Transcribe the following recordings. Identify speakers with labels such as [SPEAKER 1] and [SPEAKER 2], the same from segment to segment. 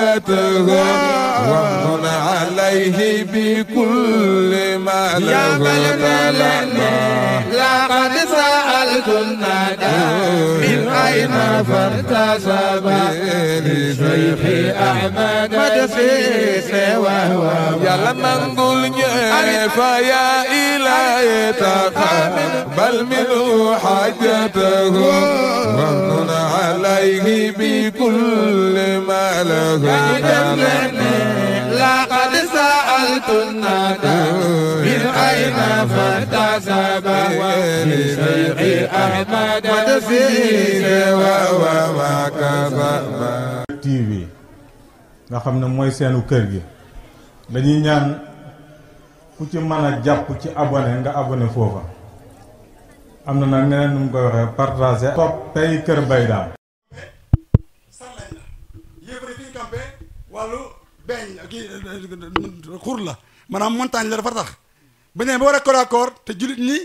[SPEAKER 1] حاجته وامن عليه بكل ما له
[SPEAKER 2] لقد سألت الندى من أين فارتسب لشيخ أحمد مدسيس وهو
[SPEAKER 1] يلا منقول فيا إلهي تقبل منه حاجته وامن عليه بكل ما له
[SPEAKER 2] لقد سألت الندى من أين فارتسب لشيخ أحمد مدسيس وهو
[SPEAKER 3] TV nga xam ne mooy seenu kër gi dañuy ñaan ku ci mën a jàpp ci abonné nga abonné foofa am na nag ñeneen nu mu koy waxee partager topp tey kër bay daam
[SPEAKER 4] sarlañ la yéefari fi ñu campé wàllu beeñ kii xur la maanaam montagne la dafa tax ba ne ba war a corps à corps te jullit ñi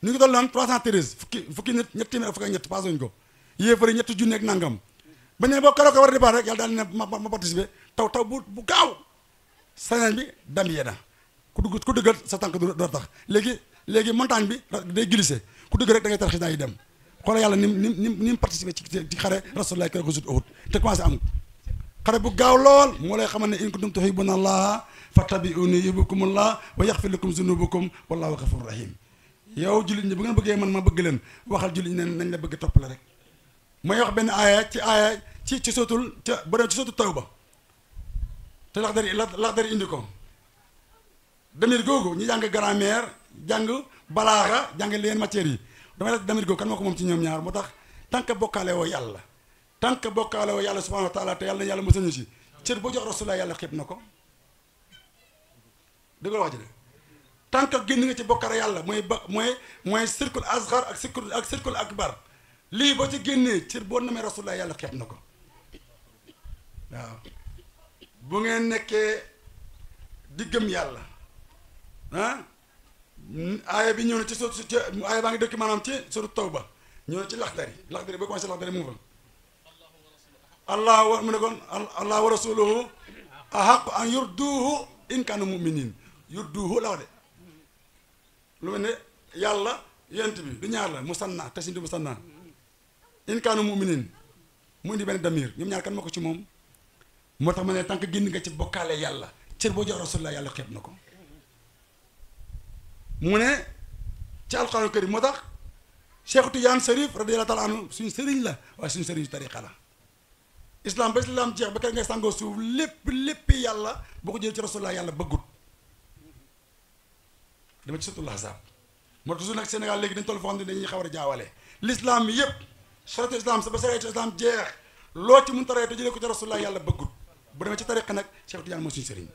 [SPEAKER 4] ñu ngi doon loon 313 fukki nit ñetti téeméer fukki ak ñett passé wuñ ko yéefari ñetti junni ak nangam ba ne boo koroo ko war a départ rek yàlla daal ne ma participer taw bu gaaw sañañ bi dam yee na ku dëggal sa tànk du tax léegi montagne bi day glissé ku dëgg rek da ngay tarxis naa yi dem xoolal yàlla ni mu participer ci xare rasulullah ko sut Uhud te commencé am xare bu gaaw lool moo lay xamal ne in kuntum tuhibbuna allaha fattabi'uni yuhbibkumullah wa yaghfir lakum zunubakum wallahu ghafurur rahim yow jullit ñi bu ngeen bëggee man ma bëgg leen waxal jullit ñi ne nañ la bëgg topp la rek mooy wax benn aaya ci sootul ca ba ci sootul Tawba te laxdari indi ko damir googu ñu jàng grammaire jàng balaaxa jàng leen matières yi damay la damir googu kan moo ko moom ci ñoom ñaar moo tax tant que bokkaale woo yàlla tant que bokkaale woo yàlla subhanahu wa taala te yàlla na yàlla mosal ñu si cër boo jox rasulullah yàlla xeeb na ko dëgg la wax ji de tant que génn nga ci bokkaale yàlla mooy circule asghar ak circule akbar lii boo ci génnee cër boo namee rasulullah yàlla xeeb na ko waaw bu ngeen nekkee di gëm yàlla aaya bi ñëw na ci aaya baa ngi dëkk maanaam ci suru Tawba ñëw na ci laxdari boo commencé laxdari mu ngi fa mu ne kon allah wa rasuluhu ahaqu an yurduhu in kaanu muminin yurduhu la wax de lu mel ne yàlla yent bi du ñaar la musanna te si di musanna in kaanu muminin mu indi benn damir ñoom ñaar kan moo ko ci moom moo tax ma ne tant que génn nga ci bokkaale yàlla cër boo jox rasulullah yàlla xeeb na ko mu ne ci alxuraan karim moo tax Cheikh Tidiane Sarif radiyallahu taala anhu suñu sëriñ la waaye suñu sëriñ tariqa la islam ba islam jeex ba kër ngay sàngoo suuf lépp yàlla boo ko jëlee ci rasulullah yàlla bëggut dama ci sutul ahzab moo tax toujours nag Sénégal léegi dañ toll foo xam ne dañuy xaw a jaawale l'islam bi yëpp saratu islam sa ba saratu islam jeex loo ci mun taree te jëlee ko ci rasulullah yàlla bëggut bu demee ci tariqa nag Cheikh Tidiane mooy suñu sëriñ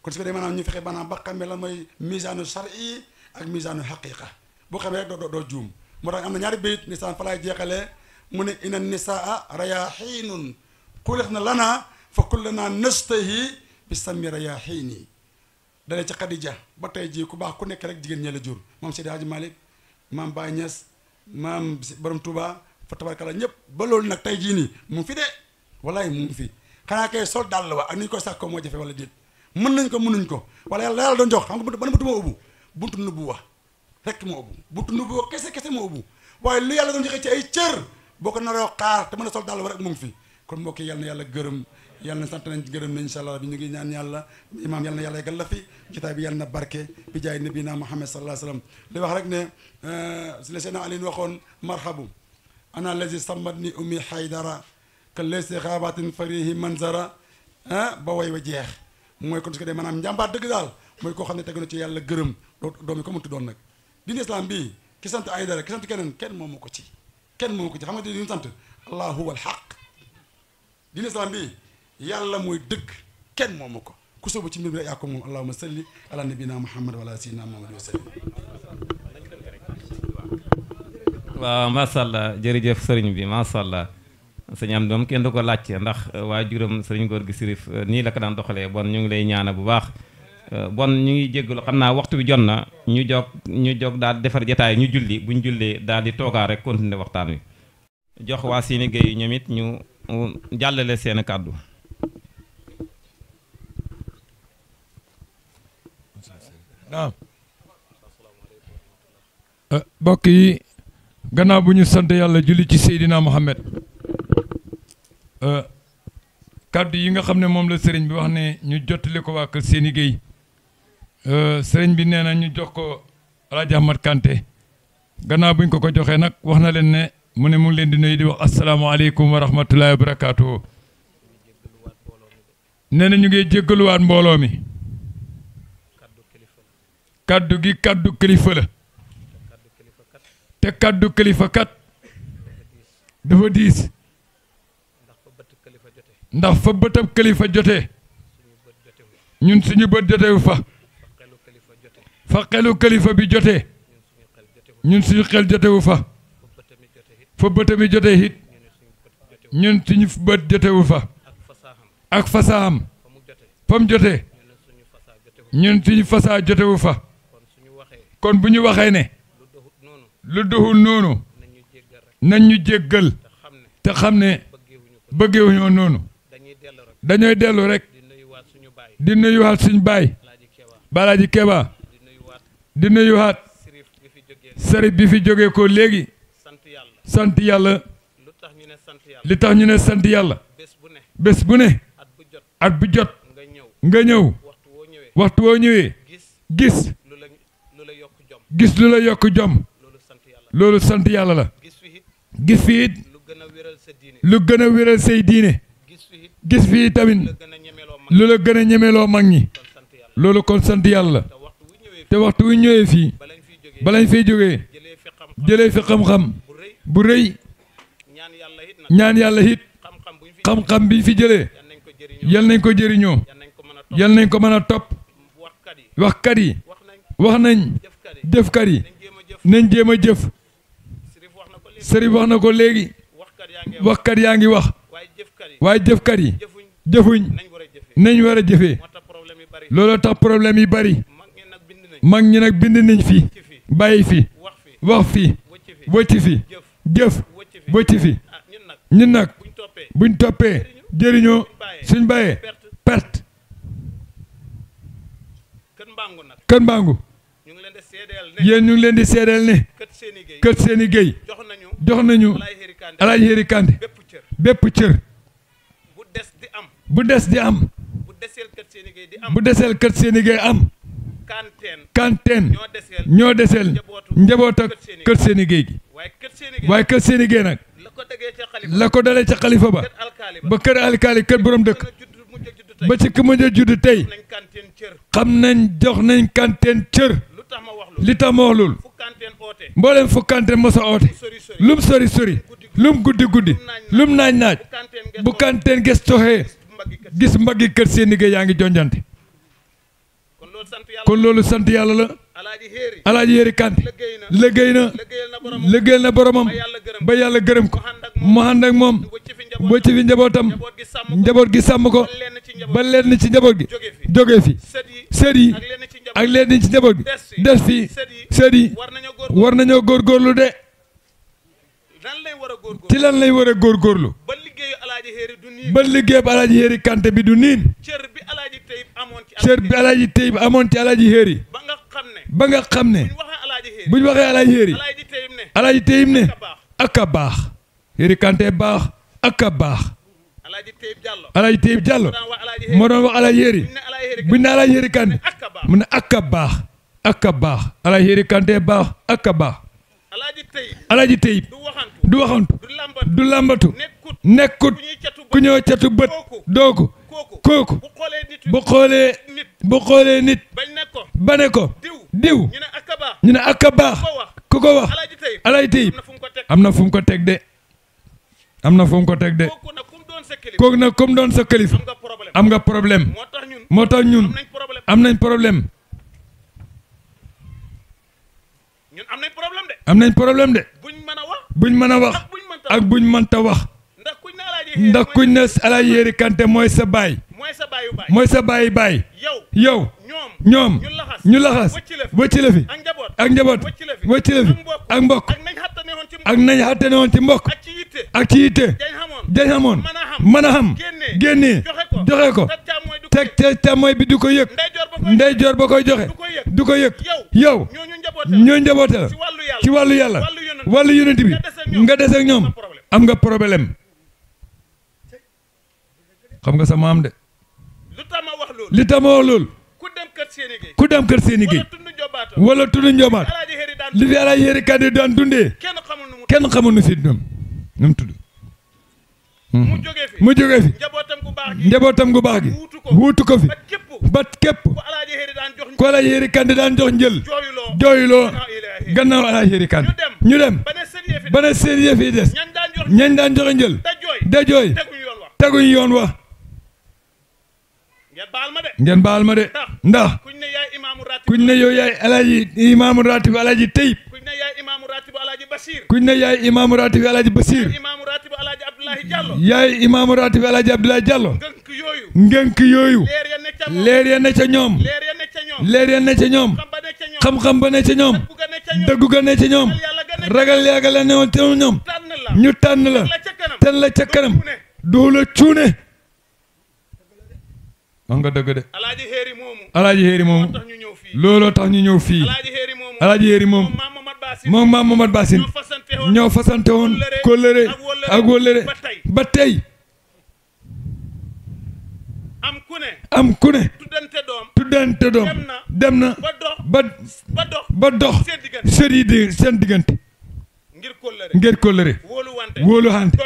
[SPEAKER 4] kon su ko dee maanaam ñu fexe maanaam ba xamee lan mooy misaanu shar'i ak misaanu haqiqa boo xamee rek doo juum moo tax am na ñaari bayit nisaan fa laay jeexalee mu ne inna nisaa rayaxiinun xuliqna lana fa kullana nastahi bi sami rayaxiini dalee ci Xadija ba tey jii ku baax ku nekk rek jigéen ñee la jur maam Seydi Hadji Malick maam Baye Niass maam Borom Touba fa tabarkalla ñëpp ba loolu nag tey jii nii mu ngi fi de wallaay mu ngi fi xanaa kay sol dàll wa ak ni ñu koy sàkkoo moo jafe wala déet mën nañ ko mënuñ ko wala yàlla doon jox xam nga ban buntu moo ubbu buntu nubuwa rek moo ubbu buntu nubuwa kese moo ubbu waaye lu yàlla doon joxe ci ay cër boo ko naroo xaar te mën a sol dàll wa rek mu ngi fi kon mbokk yi yàlla na yàlla gërëm yàlla na sant nañ gërëm nañ incha allah bi ñu ngi ñaan yàlla imaam yàlla na yàlla yeggal la fi kitaab bi yàlla na barke bi jaay nabina Muhammad sallallahu alayhi wa sallam li wax rek ne le Seydina Ali waxoon marhabu ana lazi sammat ni ummi haydara ka lesi xaabatin farihi manzara ba way wa jeex mooy kon su ko dee maanaam njàmbaar dëgg daal mooy koo xam ne tegu na ci yàlla gërëm doomi ko mënti doon nag diine islam bii ki sant Aydara ki sant keneen kenn moomu ko ci xam nga di ñu sant allah huwa al haq diine islam bii yàlla mooy dëgg kenn moomu ko ku sóobu ci mbir mi rek yaa ko moom allahumma salli ala nabina muhammad wa ala sayyidina muhammad wa sallim
[SPEAKER 5] waaw macha allah jërëjëf sëriñ bi macha allah sëñ am doom kenn du ko laajte ndax waajuram sëriñ góor gi sirif nii la ko daan doxalee bon ñu ngi lay ñaana bu baax bon ñu ngi jéggalu xam naa waxtu bi jot na ñu jog daal defar jataay ñu julli buñ jullee daal di toogaa rek continuer waxtaan wi jox waa Séni Gueye ñoom it ñu jàllale seen kàddu
[SPEAKER 6] naam mbokk yi gannaaw bu ñu sant yàlla julli ci Seydina Mohamed kaddu yi nga xam ne moom la sëriñ bi wax ne ñu jottali ko waa kër Séni Gueye sëriñ bi nee na ñu jox ko Alaaji Ahmad Kanté gannaaw buñ ko joxee nag wax na leen ne mu ne mu ngi leen di nuyu di wax asalaamaaleykum wa rahmatullahi wa barakaatu. nee na ñu ngi jéggaluwaat mbooloo mi kaddu gi kaddu kilifa la te kaddu kilifa kat dafa diis ndax fa bëtab kilifa jotee ñun suñu bët jotewu fa xelu kilifa bi jotee ñun suñu xel jotewu fa bëtami jotee it ñun suñu bët jotewu fa ak fasaam fa mu jotee ñun suñu fasaa jotewu fa kon bu ñu waxee ne lu doxul noonu nañ ñu jéggal te xam ne bëggewuñoo noonu dañooy dellu rek di nuyuwaat suñu baay Balaaji Keba di nuyuwaat sëriñ bi fi jógee ko léegi sant yàlla li tax ñu ne sant yàlla bés bu ne at bu jot nga ñëw waxtu woo ñëwee gis lu la yokk jom loolu sant yàlla la gis fi it lu gën a wéral say diine gis fii tamit lu la gën a ñemeloo mag ñi loolu kon sant yàlla la te waxtu wu ñëwee fii balañ fiy jógee jëlee fi xam-xam bu rëy ñaan yàlla it xam-xam bi fi jëlee yal nañ ko jëriñoo yal nañ ko mën a topp waxkat yi wax nañ jëfkat yi nañ jéem a jëf sëriñ wax na ko léegi waxkat yaa ngi wax waaye jëfkat yi jëfuñ nañ war a jëfee looloo tax problème yi bari mag ñi nag bind nañ fi bàyyi fi wax fi wëcc fi jëf wëcc fi ñun nag buñ toppee jëriñoo suñ bàyyee perte kën mbaangu yéen ñu ngi leen di seedeel ne kër Séni Gueye jox nañu Alaaji Héri Kanté bépp cër bu des di am bu deseel kër Séni Gueye am kanteen ñoo deseel njaboot ak kër Séni Gueye gi waaye kër Séni Gueye nag la ko dalee ca xalifa ba kër alkaali kër borom dëkk ba ci ku mujj a judd tey xam nañ jox nañ kanteen cër li tax ma wax loolu mboolem fu kanteen mos a oote lum sori sori lum guddi guddi lum naaj naaj bu kanteen ges toxee gis mbaggi kër Séni Gueye yaa ngi jonjante kon loolu sant yàlla la Alaaji Héri Kanté liggéeyal na boromam ba yàlla gërëm ko mu ànd ak moom boo ci fi njabootam njaboot gi sàmm ko ba leen ci njaboot gi jóge fi sët yi ak leen ci njaboot gi des fi sët yi war nañoo góorgóorlu de ci lan lay war a góorgóorlu ba liggéeyu Alaaji Héri Kanté bi du niin cër bi Alaaji Tayib amoon ci Alaaji Héri ba nga xam ne buñ waxee Alaaji Héri Alaaji Tayib ne ak a baax Héri Kanté baax ak a baax Alaaji Tayib Diallo moo doon wax Alaaji Héri buñ ne Alaaji Héri Kanté mu ne ak a baax Alaaji Héri Kanté baax ak a baax Alaaji Tayib du waxantu du lambatu nekkut ku ñëw catu bët dooku kooku bu xoolee nit ba ne ko diw ñu ne ak a baax ku ko wax Alaaji Tayib am na fu mu ko teg de kooku nag comme doon sa kilifa am nga problème moo tax ñun am nañ problème de buñ mën a wax ak buñ mënta wax ndax kuñ ne Alaaji Héri Kanté mooy sa baay baay yow ñoom ñu laxas wëcc la fi ak njaboot wëcc la fi ak mbokk ak nañ xatte ne woon ci mbokk ak ci yitte jañ xamoon mën a xam génnee joxe ko teg ca càmmooy bi di ko yëg ndeyjoor ba koy joxe du ko yëg yow ñoo njaboote la ci wàllu yàlla wàllu yonent bi nga des ak ñoom am nga problème xam nga sa maam de li tax ma wax loolu ku dem kër seeni géej wala tund njobaat li fi Alaaji Heri Kande daan dundee kenn xamul nu si ñoom nu mu tudd mu jógee fi njabootam gu baax gi wuutu ko fi ba képp ku Alaaji Heri Kande daan jox njël jooyloo gannaaw Alaaji Heri Kande ñu dem ba ne seen yëf yi des ñañ daan joxe njël da jooy teguñ yoon wa ngeen baal ma de ndax kuñ ne yow yaay Alaaji imaamu ratib Alaaji Tayib kuñ ne yaay imaamu ratib Alaaji Basiir yaay imaamu ratib Alaaji Abdoulaye Diallo ngënk yooyu leer ya ne ca ñoom leer ya ne ca ñoom xam-xam ba ne ca ñoom dëggu ga ne ca ñoom ragal yaaga la ne woon ca ñoom ñu tànn la ten la ca kanam doo la cuune wax nga dëgg de Alaaji Heri moomu looloo tax ñu ñëw fii Alaaji Heri moomu moom maam Mamad Basin ñoo fasante woon kóllëre ak wóllëre ba tey am ku ne tuddante doom dem na ba dox seen diggante ngir kóllëre wóolu wante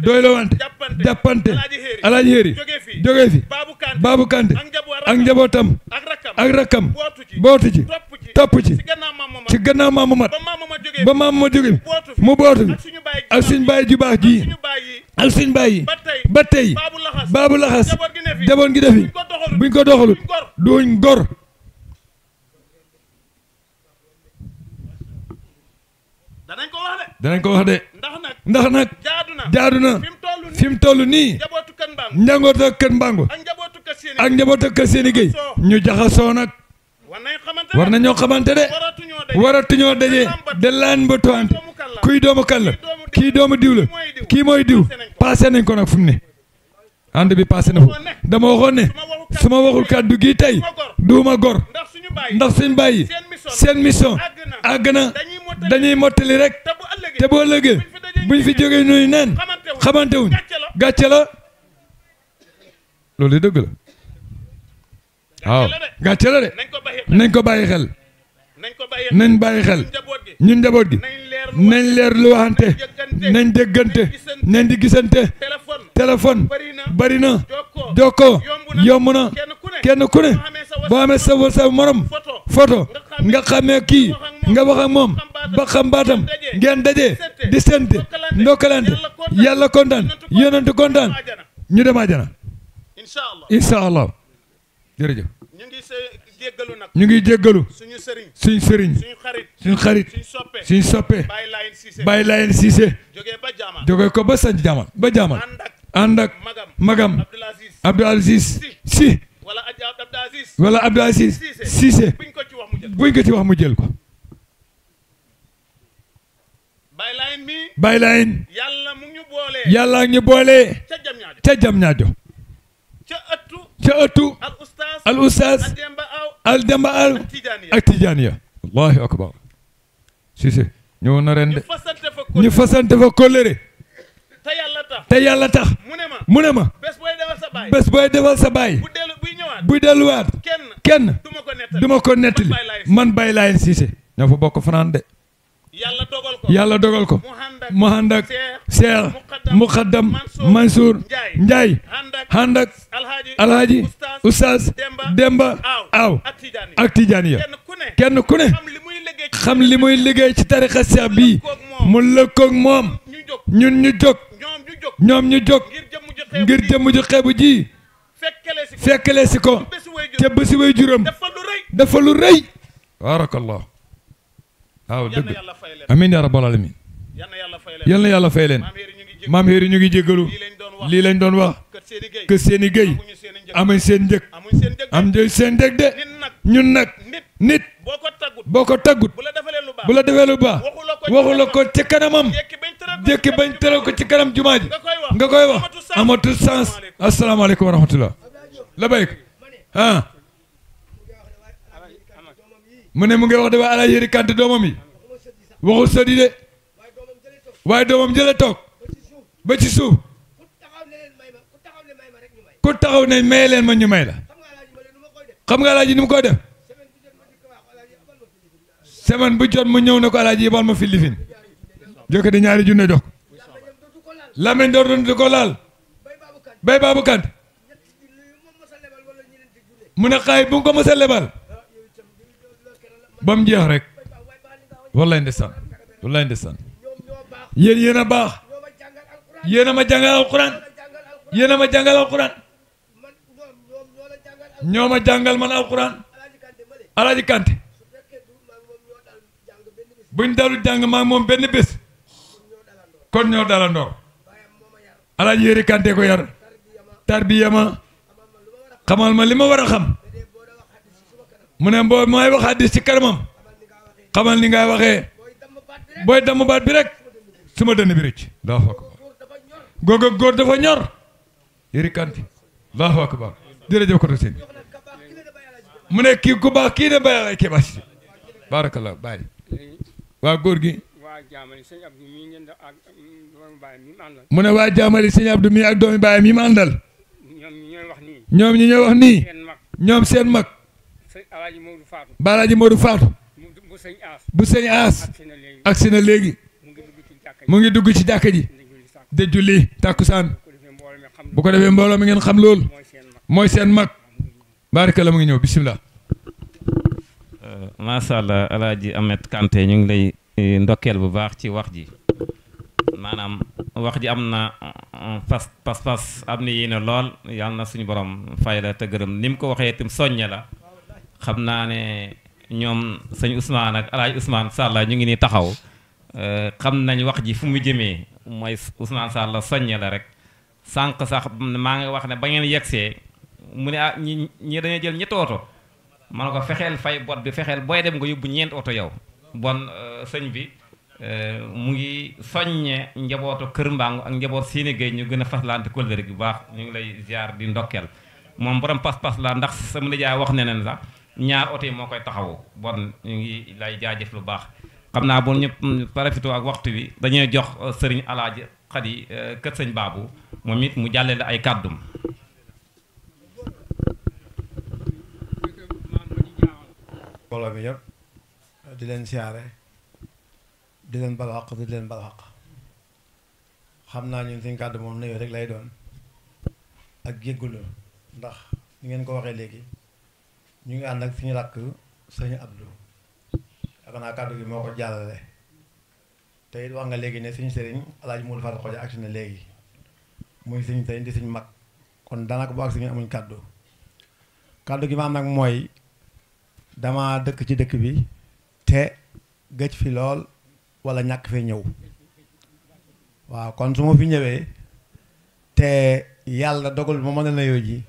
[SPEAKER 6] doylo wante jàppante Alaaji Heri jógee fi Baabu Kande ak njabootam ak rakkam bootu ci topp ci ci gannaaw maam Mamad ba maam Mamad jóge mu bootu bi ak suñ baay ju baax ji ak suñ baay yi ba tey Baabu Laxas jaboon gi defi buñ ko doxalut duñ gor danañ ko wax de ndax nag jaadu na fi mu toll nii njangootu kër Mbango ak njabootu kër Séni Gueye ñu jaxasoo nag war nañoo xamante de waratuñoo daje de laan ba toante kuy doomu kan la kii doomu diw la kii mooy diw passé nañ ko nag fu mu ne ànd bi passé na fu dama waxoon ne su ma waxul kàddu gi tey duuma gor ndax suñ bàyyi seen mission àgg na dañuy mottali rek te boo ëllëgee buñ fi jógee nuy neen xamante wuñ gàcce la loolu dëgg la waaw gàcce la de nañ ko bàyyi xel nañ bàyyi xel ñun njaboot gi nañ leer lu waxante nañ déggante nañ di gisante téléphone bari na jokkoo yomb na kenn ku ne boo amee sa morom photo nga xamee kii nga wax ak moom ba xam baatam ngeen daje di sente ndokkalante yàlla kontaan yonent kontaan ñu dem àjjana incha allah jërëjëf ñu ngi jéggalu suñ sëriñ suñ xarit suñ soppe Baye Layène Cissé jóge ko ba sanc jaamal ba jaamal ànd ak magam Abdou Aziz Sy wala Abdou Aziz Cissé buñ ko ci wax mu jël ko Baye Layène yàlla ñu boole ca jam ñaajo ca ëttu al ustaas al demba al ak tijaaniya allahu akbar Cissé ñëw na ren de ñu fasante fa kóllëre te yàlla tax mu ne ma bés booy defal sa baay buy delluwaat kenn du ma ko nettali man Baye Layène Cissé ñoo fa bokk fanaan de yàlla dogal ko mu ànd ak Cheikh Muqaddam Mansour Ndiaye ànd ak Alhaji Oustaz Demba Aw ak Tijaaniya kenn ku ne xam li muy liggéey ci tarixa Cheikh bii mu lëkkoog moom ñun ñu jóg ñoom ñu jóg ngir jëmm ju xeebu ji fekkale si ko te bési way juróom dafa lu rëy barakallah waaw dëgg amiin yaa rabbal alamin yal na yàlla fay leen maam Heri ñu ngi jéggalu lii lañ doon wax que Séni Gueye amuñ seen njëg am seen njëg de ñun nag nit boo ko taggut bu la defee lu baax waxu la ko ci kanamam jékki bañ tëral ko ci kanam jumaa ji nga koy wax amatul sens asalaamaaleykum wa rahmatullah la béyk mu ne mu ngi wax de waa Alaaji Yëri Kanté doomam yi waxul sëdi de waaye doomam jële toog ba ci suuf ku taxaw ne may leen ma ñu may la xam nga Alaaji ni mu koy def semaine bu jot mu ñëw ne ko Alaaji yebal ma fi lifin jokk di ñaari junne jox ko Lamine door du ko laal bay Babou Kanté mu ne xaay bu nga ko mës a lebal ba mu jeex rek wallaay ndeysaan wallaay ndeysaan yéen a baax yéen a ma jàngal alquran yéen a ma jàngal alquran ñoo ma jàngal man alquran Alaaji Kanté buñ dalu jàng maa moom benn bés kon ñoo dalandoor Alaaji Yëri Kanté ko yar tarbiya ma xamal ma li ma war a xam mu ne boo mooy wax hadiis ci kanamam xamal ni ngay waxee booy damm baat bi rek suma dënn bi rëcc Allahu akbar googa góor dafa ñor Yëri Kanté Allahu akbar jërëjëf ko to seen mu ne kii ku baax kii ne bàyyi ay kebasi barakallah bàyyi waa góor gi mu ne waa jaamali sëñ Abdou mi ak doomi baayam yi mu àndal ñoom ñi ñooy wax nii ñoom seen mag Balaaji Modou Fatou bu sëñ Aas agsi na léegi mu ngi dugg ci jàkka ji de julli tàkkusaan bu ko defee mbooloo mi ngeen xam loolu mooy seen mag baraka la mu ngi ñëw bisimilah.
[SPEAKER 5] macha allah Alaaji Ahmed Kanté ñu ngi lay ndokkeel bu baax ci wax ji maanaam wax ji am na pas am na yéene lool yàlla na suñu borom fay la te gërëm ni mu ko waxee itam soññe la xam naa ne ñoom sëñ Ousmane ak Alaaji Ousmane Sall ñu ngi nii taxaw xam nañ wax ji fu mu jëmee mooy Ousmane Sall soññe la rek sànq sax maa ngi wax ne ba ngeen yegsee mu ne ah ñi dañoo jël ñetti oto man ko fexeel fay bot bi fexeel booy dem nga yóbbu ñeenti oto yow bon sëñ bi mu ngi soññe njabootu Kër Mbangu ak njaboot Séné Gueye ñu gën a faslante kóllëre bu baax ñu ngi lay ziar di ndokkeel moom borom pas-pas la ndax sama nijaay wax ne nen sax ñaar oto yi moo koy taxawu bon ñu ngi lay jaajëf lu baax xam naa bon ñëpp parafito ak waxtu bi dañuy jox sëriñ Alaaji Xadi kër sëñ Baabu moom it mu jàllale ay kàddum
[SPEAKER 7] mbooloo mi yëpp di leen siyaare di leen balwaq di leen balwaq xam naa ñun suñ kàddu moom nuyoo rek lay doon ak jéggulu ndax ni ngeen ko waxee léegi ñu ngi ànd ak suñu rakk sëñ Abdou ak naa kàddu gi moo ko jàllale te it wax nga léegi ne suñu sëriñ Alaaji Modou Fatou Khoudia agsi na léegi muy suñu sëriñ di suñu mag kon daanaka bu agsi ngeen amuñ kàddu gi ma am nag mooy dama dëkk ci dëkk bi te gëj fi lool wala ñàkk fee ñëw waaw kon su ma fi ñëwee te yàlla dogal ma mën a nuyoo ji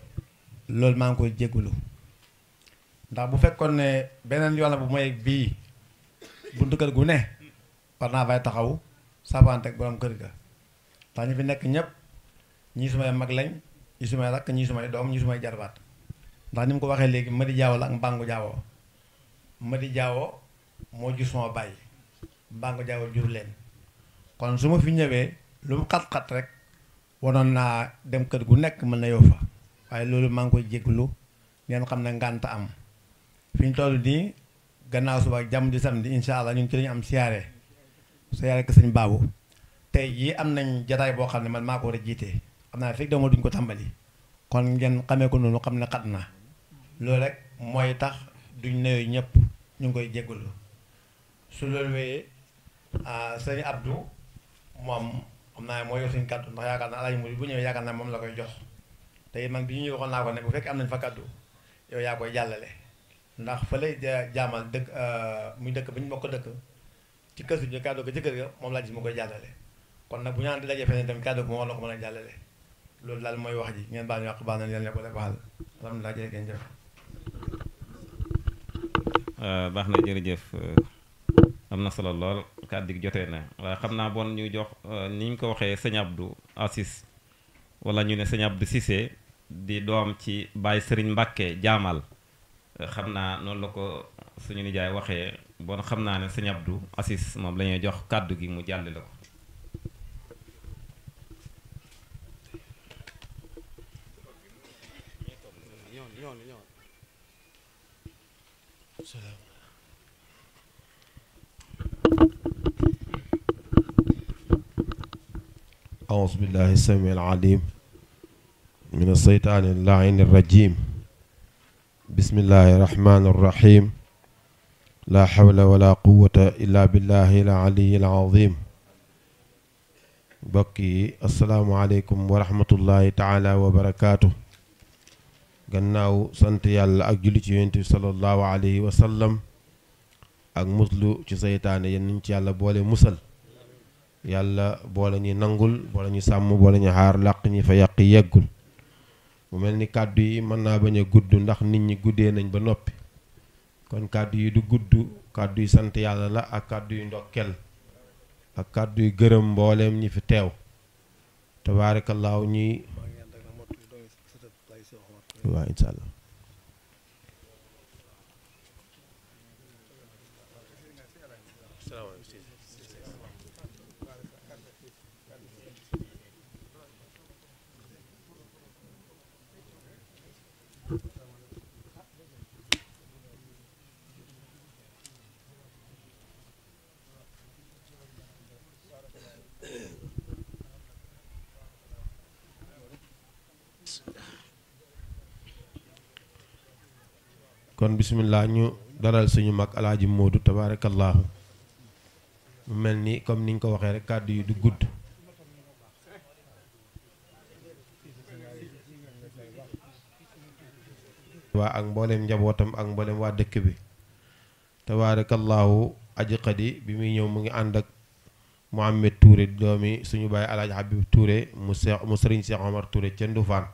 [SPEAKER 7] loolu maa ngi koy jéggulu ndax bu fekkoon ne beneen yoon bu may bii buntu kër gu ne war naa fay taxaw savante ak borom kër ga ndax ñu fi nekk ñëpp ñii sumay mag lañ ñii sumay rakk ñii sumay doom ñii sumay jarbaat ndax ni mu ko waxee léegi Madi Jaawo la ak Mbangu Jaawo Madi Jaawo moo jur suma bàyyi Mbangu Jaawo jur leen kon su ma fi ñëwee lu mu xat-xat rek wanoon naa dem kër gu nekk mën na yow fa waaye loolu maa ngi koy jégalu ngeen xam ne ngànt am fi ñu toll nii gannaaw suba ak jàmm di samedi incha allah ñun ci lañu am siyaare ko sëñ Baabu tey jii am nañ jataay boo xam ne man maa ko war a jiite xam naa fekk dama duñ ko tàmbali kon ngeen xamee ko noonu xam ne xat na loolu rek mooy tax duñ nuyu ñëpp ñu ngi koy jégalu su loolu wéyee sëñ Abdou moom xam naa moo yor suñ kàddu ndax yaakaar naa Alaaji Modou bu ñëwee yaakaar naa moom la koy jox te man bi ñu waxoon naa ko ne bu fekkee am nañ fa kàddu yow yaa koy jàllale ndax fa lay jaamal dëkk muy dëkk bi ñu bokk dëkk ci kër si kàddu ga ci kër ga moom laa gis mu koy jàllale kon nag bu ñu naan di dajee feneen tamit kàddu ga moom war na ko mën a jàllale loolu daal mooy wax ji ngeen baal ñu wax baax na yàlla ko def waxal alhamdulilah jërë ngeen jëf.
[SPEAKER 5] baax na jërëjëf am na solo lool kàddu gi jotee na waaye xam naa bon ñu jox ni ñu ko waxee sëñ Abdou Assis wala ñu ne sëñ Abdou Cissé di doom ci Baye Serigne Mbacke jaamal xam naa noonu la ko suñu nijaay waxee bon xam naa ne sëñ Abdou Assis moom la ñuy jox kàddu gi mu jàllale ko.
[SPEAKER 8] أعوذ بالله السميع العليم من الشيطان اللعين الرجيم بسم الله الرحمن الرحيم لا حول ولا قوة إلا بالله العلي العظيم بقي السلام عليكم ورحمة الله تعالى وبركاته gannaaw sant yàlla ak julli ci yonent bi sallallahu alayhi wa sallam ak muslu ci seytaane yéen niñ ci yàlla boole musal yàlla boole ñu nangul boole ñu sàmm boole ñu xaar làq ñi fa yàq yeggul mu mel ni kàddu yi mën naa bañ a gudd ndax nit ñi guddee nañ ba noppi kon kàddu yi du gudd kàddu yi sant yàlla la ak kàddu yu ndokkel ak kàddu yu gërëm mbooleem ñi fi teew tabaarakallaahu ñuy waaw incha allah kon bismillah ñu dalal suñu mag alaaji Moodu tabaarakallaahu mu mel ni comme niñ ko waxee rek kàddu yi du gudd waa ak mbooleem njabootam ak mbooleem waa dëkk bi tabaarakallaahu aji xadi bi muy ñëw mu ngi ànd ak Mohamed Touré doomi suñu baay alaaji Habib Touré mu sëriñ Cheikh Omar Touré ca Ndufaan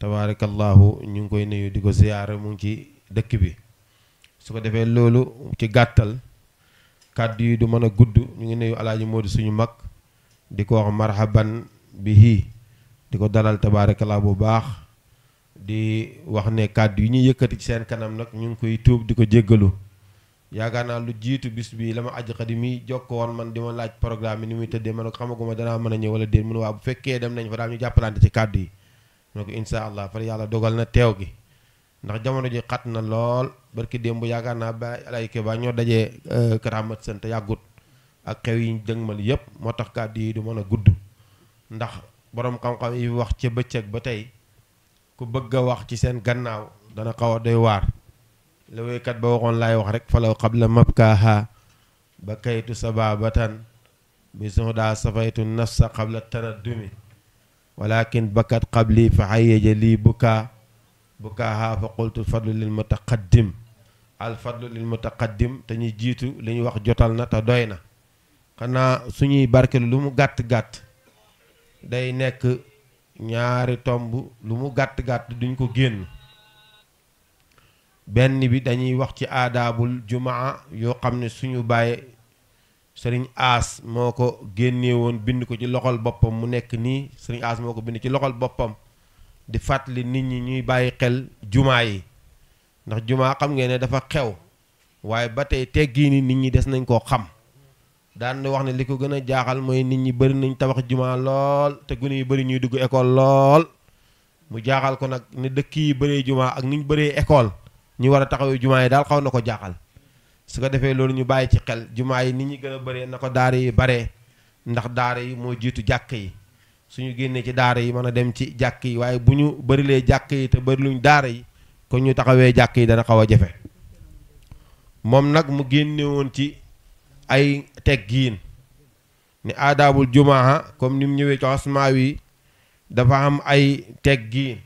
[SPEAKER 8] tabaarakallaahu ñu ngi koy nuyu di ko ziyaara mu ngi ci dëkk bi su ko defee loolu ci gàttal kàddu yi du mën a gudd ñu ngi nuyu alaaji Moodu suñu mag di ko wax marhaban bihi di ko dalal tabaarakallaahu bu baax di wax ne kàddu yi ñuy yëkkati ci seen kanam nag ñu ngi koy tuub di ko jéggalu yaakaar naa lu jiitu bis bi la ma aji xadi mi jokko woon man di ma laaj programme bi ni muy tëddee ma ne ko xamaguma danaa mën a ñëw wala déet mu ne waa bu fekkee dem nañ fa daal ñu jàppalante ci kàddu yi ma ne ko insha allah far yàlla dogal na teew gi ndax jamono ji xat na lool barki démb yaakaar naa ba alayke ba ñoo dajee karamat sant yàggut ak xew yi dëgmal yépp moo tax kàddu yi du mën a gudd ndax boroom xam-xam yi wax ca bëccëg ba tey ku bëgg a wax ci seen gannaaw dana xaw a doy waar la wéykat ba waxoon laay wax rek falaw qabla mabkaaha ba kaytu sababatan bi sudaa safaytu nafsa qabla tanaddumi walakin bakat qabli fa hayyaja lii bukaaha fa qultu fadlu lil mutaqaddim al fadlu lil mutaqaddim te ñuy jiitu li ñuy wax jotal na te doy na xanaa suñuy barkelu lu mu gàtt-gàtt day nekk ñaari tomb lu mu gàtt-gàtt duñ ko génn benn bi dañuy wax ci aadaabul jumaa yoo xam ne suñu bàyyi sëriñ aas moo ko génnee woon bind ko ci loxol boppam mu nekk nii sëriñ aas moo ko bind ci loxol boppam di fàttali nit ñi ñuy bàyyi xel jumaa yi ndax jumaa xam ngeen ne dafa xew waaye ba tey teggi ni nit ñi des nañ koo xam daan wax ne li ko gën a jaaxal mooy nit ñi bëri nañ tabax jumaa lool te gune yi bëri ñuy dugg école lool mu jaaxal ko nag ne dëkk yi bëree jumaa ak ni ñu bëree école ñu war a taxawee jumaa yi daal xaw na ko jaaxal su ko defee loolu ñu bàyyi ci xel jumaa yi nit ñi gën a bëree na ko daara yi baree ndax daara yi moo jiitu jàkk yi suñu génnee ci daara yi mën a dem ci jàkk yi waaye bu ñu bërilee jàkk yi te bëri luñ daara yi kon ñu taxawee jàkk yi dana xaw a jafe moom nag mu génne woon ci ay teggiin ni aadaabul jumaa comme ni mu ñëwee ci asmaa wi dafa am ay teggiin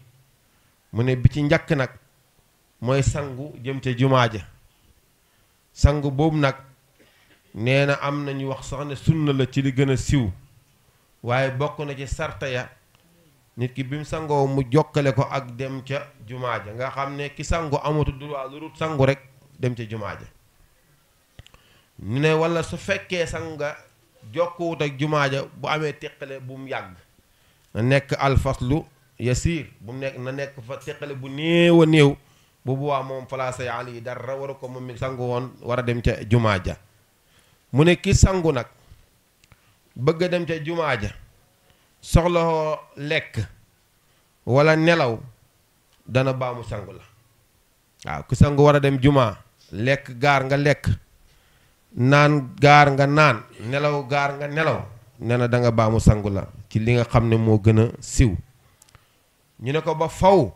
[SPEAKER 8] mu ne bi ci njëkk nag mooy sangu jëm ca jumaa ja sangu boobu nag nee na am nañu wax sax ne sunna la ci li gën a siw waaye bokk na ci sarta ya nit ki bi mu sangoo mu jokkale ko ak dem ca jumaa ja nga xam ne ki sangu amatu droit lu dul sangu rek dem ca jumaa ja ñu ne wala su fekkee sanga jokkuwut ak jumaa ja bu amee teqale bu mu yàgg na nekk alfaslu yasiir bu mu nekk na nekk fa teqale bu néew a néew bu boobaa moom falaa say ali dara waru ko moom mi sangu woon war a dem ca jumaa ja mu ne ki sangu nag bëgg a dem ca jumaa ja soxla lekk wala nelaw dana baamu sangu la waaw ku sangu war a dem jumaa lekk gaar nga lekk naan gaar nga naan nelaw gaar nga nelaw nee na da nga baamu sangu la ci li nga xam ne moo gën a siw ñu ne ko ba faw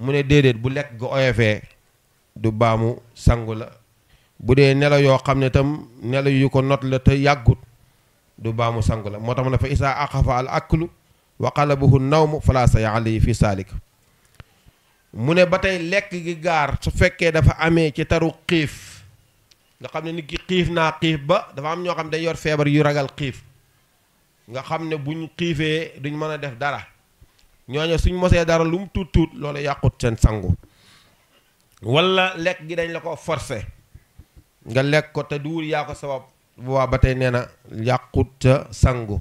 [SPEAKER 8] mu ne déedéet bu lekk ga oyofee du baamu sangu la bu dee nelaw yoo xam ne tam nelaw yu ko not la te yàggut du baamu sangu la moo tax mu ne fa isaa aqafa al aklu wa qalabuhu nawmu fala saya alayhi fi saalik mu ne ba tey lekk gi gaar su fekkee dafa amee ci taru xiif nga xam ne nit ki xiif naa xiif ba dafa am ñoo xam ne dañ yor feebar yu ragal xiif nga xam ne buñ xiifee duñ mën a def dara ñooñu suñ mosee dara lu mu tuut tuut loolu yàqut seen sangu wala lekk gi dañ la ko forcé nga lekk ko te duur yaa ko sabab bu waa ba tey nee na yàqut sa sangu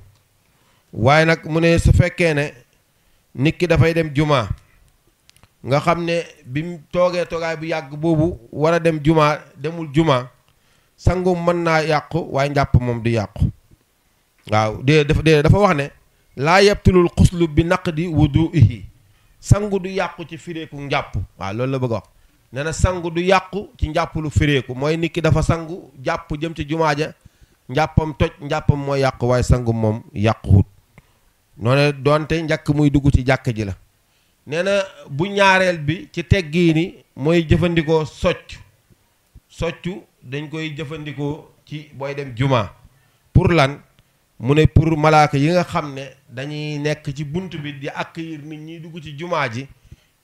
[SPEAKER 8] waaye nag mu ne su fekkee ne nit ki dafay dem jumaa nga xam ne bi mu toogee toogaay bu yàgg boobu war a dem jumaa demul jumaa sangu mën naa yàqu waaye njàpp moom du yàqu waaw dafa wax ne laa yebtulul xuslu bi naqdi wuduihi sangu du yàqu ci fireeku njàpp waaw loolu la bëgg a wax nee na sangu du yàqu ci njàpp lu fireeku mooy nit ki dafa sangu jàpp jëm ci jumaa ja njàppam toj njàppam mooy yàqu waaye sangu moom yàquwut noonu doonte njëkk muy dugg ci jàkk ji la nee na bu ñaareel bi ci teggiini mooy jëfandikoo soccu dañ koy jëfandikoo ci booy dem jumaa pour lan mu ne pour malaaka yi nga xam ne dañuy nekk ci bunt bi di accueillir nit ñi dugg ci jumaa ji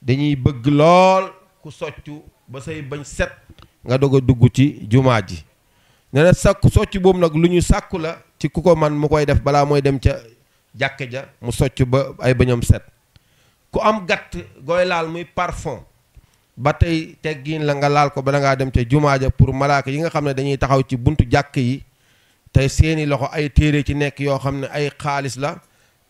[SPEAKER 8] dañuy bëgg lool ku soccu ba say bañ set nga doog a dugg ci jumaa ji nee na soccu boobu nag lu ñu sàkku la ci ku ko man mu koy def balaa mooy dem ca jàkk ja mu socc ba ay bañam set ku am gàtt gooy laal muy parfum ba tey teggiin la nga laal ko bala ngaa dem ca jumaa ja pour malaaka yi nga xam ne dañuy taxaw ci buntu jàkk yi tey seeni loxo ay téere ci nekk yoo xam ne ay xaalis la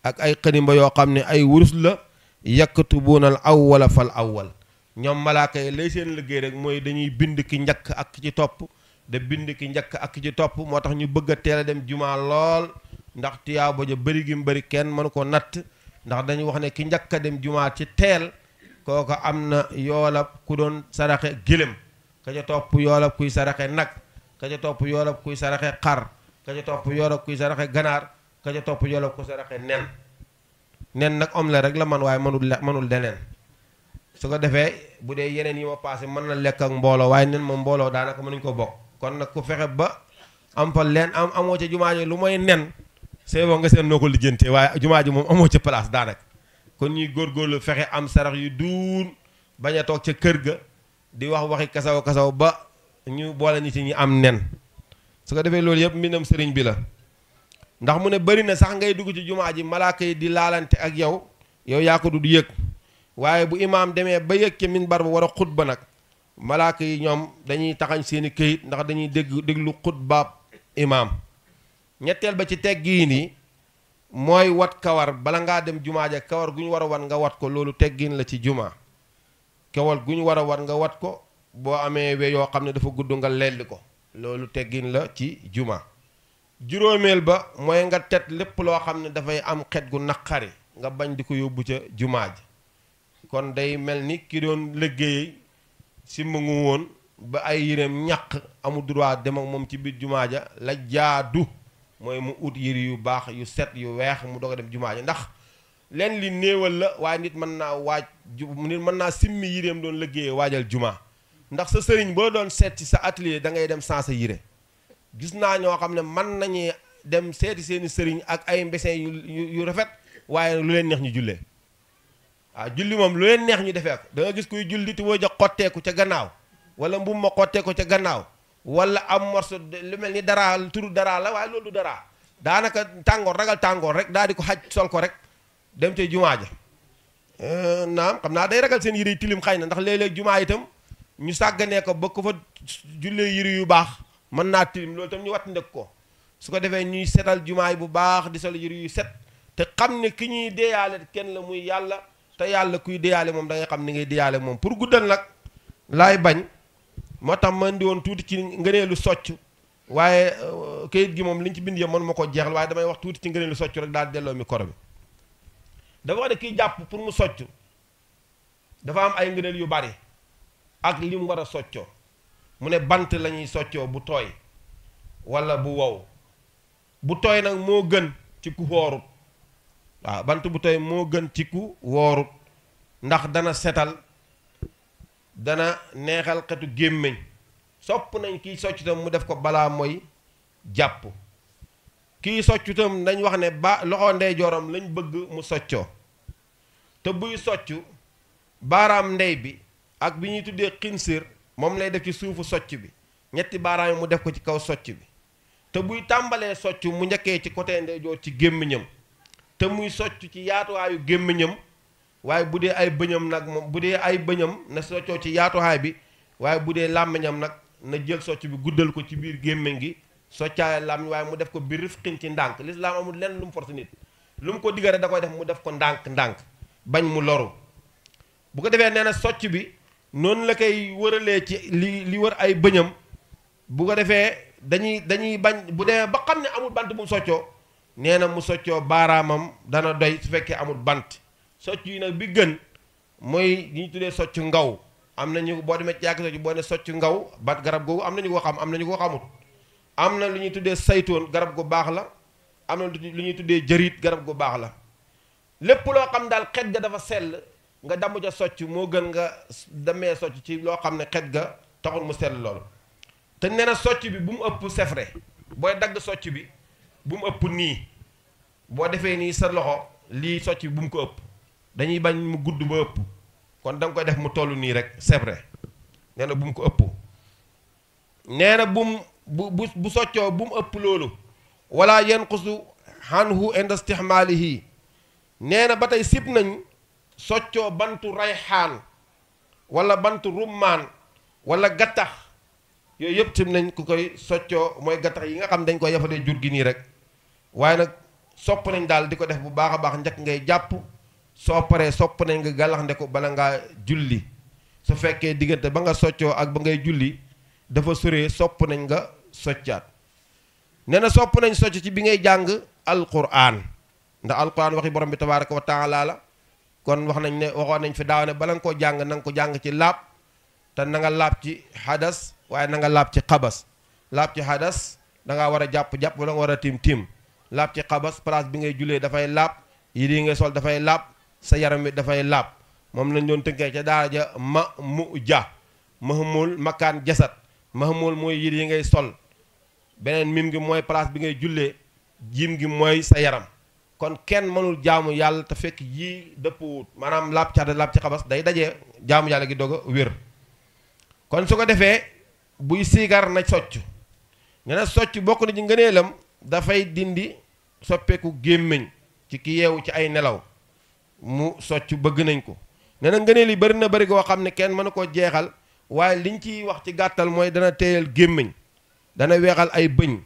[SPEAKER 8] ak ay xanimba yoo xam ne ay wurus la yaktubuunal awwala fal awwal ñoom malaaka yi lay seen liggéey rek mooy dañuy bind ki njëkk ak ki ci topp de bind ki njëkk ak ki ci topp moo tax ñu bëgg a teel a dem jumaa lool ndax tiyaaba ja bëri gi mu bëri kenn mënu ko natt ndax dañuy wax ne ki njëkk a dem jumaa ci teel kooku am na yoolab ku doon saraxe gëlëm ka ca topp yoolab kuy saraxe nag ka ca topp yoolab kuy saraxe xar ka ca topp yoolab kuy saraxe ganaar ka ca topp yoolab ku saraxe nen nag om la rek la man waaye mënul deneen su ko defee bu dee yeneen yi ma passé mën na lekk ak mbooloo waaye nen moom mbooloo daanaka mënuñ ko bokk kon nag ku fexe ba am fa leen amoo ca jumaa ji lu mooy nen see boo nga seen noo ko lijjantee waaye jumaa ji moom amoo ca place daanaka kon ñuy góorgóorlu fexe am sarax yu duun bañ a toog ca kër ga di wax waxi kasaw ba ñu boole nit ñi am nen su ko defee loolu yëpp mbindam sëriñ bi la ndax mu ne bëri na sax ngay dugg ci jumaa ji malaaka yi di laalante ak yow yaa ko du yëg waaye bu imaam demee ba yëg ca minbar ba war a xutba nag malaaka yi ñoom dañuy taxañ seeni këyit ndax dañuy déglu xutbaab imaam ñetteel ba ci teggiin yi mooy wat kawar bala ngaa dem jumaa ja kawar gu ñu war a wat nga wat ko loolu teggiin la ci jumaa kawar gu ñu war a wat nga wat ko boo amee we yoo xam ne dafa gudd nga lelli ko loolu teggiin la ci jumaa juróomeel ba mooy nga tet lépp loo xam ne dafay am xet gu naqari nga bañ di ko yóbbu ca jumaa ji kon day mel ni ki doon liggéey si mu ngi woon ba ay yéreem ñaq amul droit dem ak moom ci biir jumaa ja la jaadu mooy mu ut yére yu baax yu set yu weex mu doog a dem jumaa ja ndax leen li néewal la waaye nit mën naa nit mën naa simmi yéreem doon liggéeyee waajal jumaa ndax sa sëriñ boo doon seet ci sa atelier da ngay dem sans sa yére gis naa ñoo xam ne mën nañu dem seeti seeni sëriñ ak ay mbesin yu rafet waaye lu leen neex ñu jullee waaw julli moom lu leen neex ñu defee ko da nga gis kuy julli te woo ja xotteeku ca gannaaw wala mbubb ma xotteeku ca gannaaw wala am morso lu mel ni dara turu dara la waaye loolu du dara daanaka tàngoor ragal tàngoor rek daal di ko xaj sol ko rek dem te jumaa ja naam xam naa day ragal seen yére yi tilim xëy na ndax léeg-léeg jumaa itam ñu sàgganee ko ba ko fa jullee yére yu baax mën naa tilim loolu itam ñu wat ndëkk ko su ko defee ñuy setal jumaa yi bu baax di sol yére yu set te xam ne ki ñuy deeyaale kenn la muy yàlla te yàlla kuy deeyaale moom da ngay xam ni ngay deeyaale moom pour guddal nag laay bañ moo tax ma indi woon tuuti ci ngëneelu socc waaye kayit gi moom liñ ci bind yëpp mën ma ko jeexal waaye damay wax tuuti ci ngëneelu socc rek daal delloo micro bi dafa wax ne kiy jàpp pour mu socc dafa am ay ngëneel yu bari ak li mu war a soccoo mu ne bant la ñuy soccoo bu tooy walla bu wow bu tooy nag moo gën ci ku woorut waaw bant bu tooy moo gën ci ku woorut ndax dana setal dana neexal xetu gémmiñ sopp nañ kiy socc tam mu def ko balaa mooy jàpp kiy socc tam dañ wax ne ba loxo ndeyjooram lañ bëgg mu soccoo te buy socc baaraam ndey bi ak bi ñuy tuddee xinsir moom lay def ci suufu socc bi ñetti baaraam yi mu def ko ci kaw socc bi te buy tàmbalee socc mu njëkkee ci côté ndeyjoor ci gémmiñam te muy socc ci yaatuwaayu gémmiñam waaye bu dee ay bëñam nag moom bu dee ay bëñam na soccoo ci yaatuwaay bi waaye bu dee làmmiñam nag na jël socc bi guddal ko ci biir gémmiñ gi soccaale làmmiñ waaye mu def ko biir rifqin ci ndànk lislaam amul lenn lu mu force nit lu mu ko diggare da koy def mu def ko ndànk bañ mu loru bu ko defee nee na socc bi noonu la koy wëralee ci li wër ay bëñam bu ko defee dañuy bañ bu demee ba xam ne amul bant bu mu soccoo nee na mu soccoo baaraamam dana doy su fekkee amul bant socc yi nag bi gën mooy li ñu tuddee socc ngaw am na ñu boo demee ci yàgg socc boo ne socc ngaw bat garab googu am na ñu ko xam am na ñu ko xamut am na lu ñuy tuddee saytoon garab gu baax la am na lu ñuy tuddee jëriit garab gu baax la lépp loo xam daal xet ga dafa sell nga damm ca socc moo gën nga demee socc ci loo xam ne xet ga taxul mu sell loolu te nee na socc bi bu mu ëpp sefre booy dagg socc bi bu mu ëpp nii boo defee nii sa loxo lii socc bi bu mu ko ëpp dañuy bañ mu gudd ba ëpp kon da nga koy def mu toll nii rek sefre nee na bu mu ko ëpp nee na bu soccoo bu mu ëpp loolu wala yanqusu anhu inda istihmaalihi nee na ba tey sib nañ soccoo bantu rayxaan wala bantu rummaan wala gattax yooyu yëpp sib nañ ku koy soccoo mooy gattax yi nga xam dañ koy yafalee jur gi nii rek waaye nag sopp nañ daal di ko def bu baax a baax njëkk ngay jàpp soo paree sopp nañ nga gàllaxnde ko bala ngaa julli su fekkee diggante ba nga soccoo ak ba ngay julli dafa soree sopp nañ nga soccaat nee na sopp nañ socc ci bi ngay jàng alquran ndax alquran waxi borom bi tabaraka wa taala la kon wax nañ ne waxoon nañ fi daaw ne bala nga koo jàng na nga ko jàng ci laab te na nga laab ci hadas waaye na nga laab ci xabas laab ci hadas da ngaa war a jàpp-jàpp wala nga war a tim laab ci xabas place bi ngay jullee dafay laab yi di ngay sol dafay laab sa yaram wi dafay laab moom lañ doon tënkee ca daara ja mahmul makaan jasad mahmul mooy yir yi ngay sol beneen mim gi mooy place bi ngay jullee jiim gi mooy sa yaram kon kenn mënul jaamu yàlla te fekk yii dëppwut maanaam laab ci laab ci xabas day dajee jaamu yàlla gi doog a wér kon su ko defee buy siigar na socc nga ne socc bokk na ci ngëneelam dafay dindi soppeeku gémmiñ ci ki yeewu ci ay nelaw mu socc bëgg nañ ko nee na ngëneel yi bari na bari goo xam ne kenn mënu koo jeexal waaye liñ ciy wax ci gàttal mooy dana teeyal gémmiñ dana weexal ay bëñ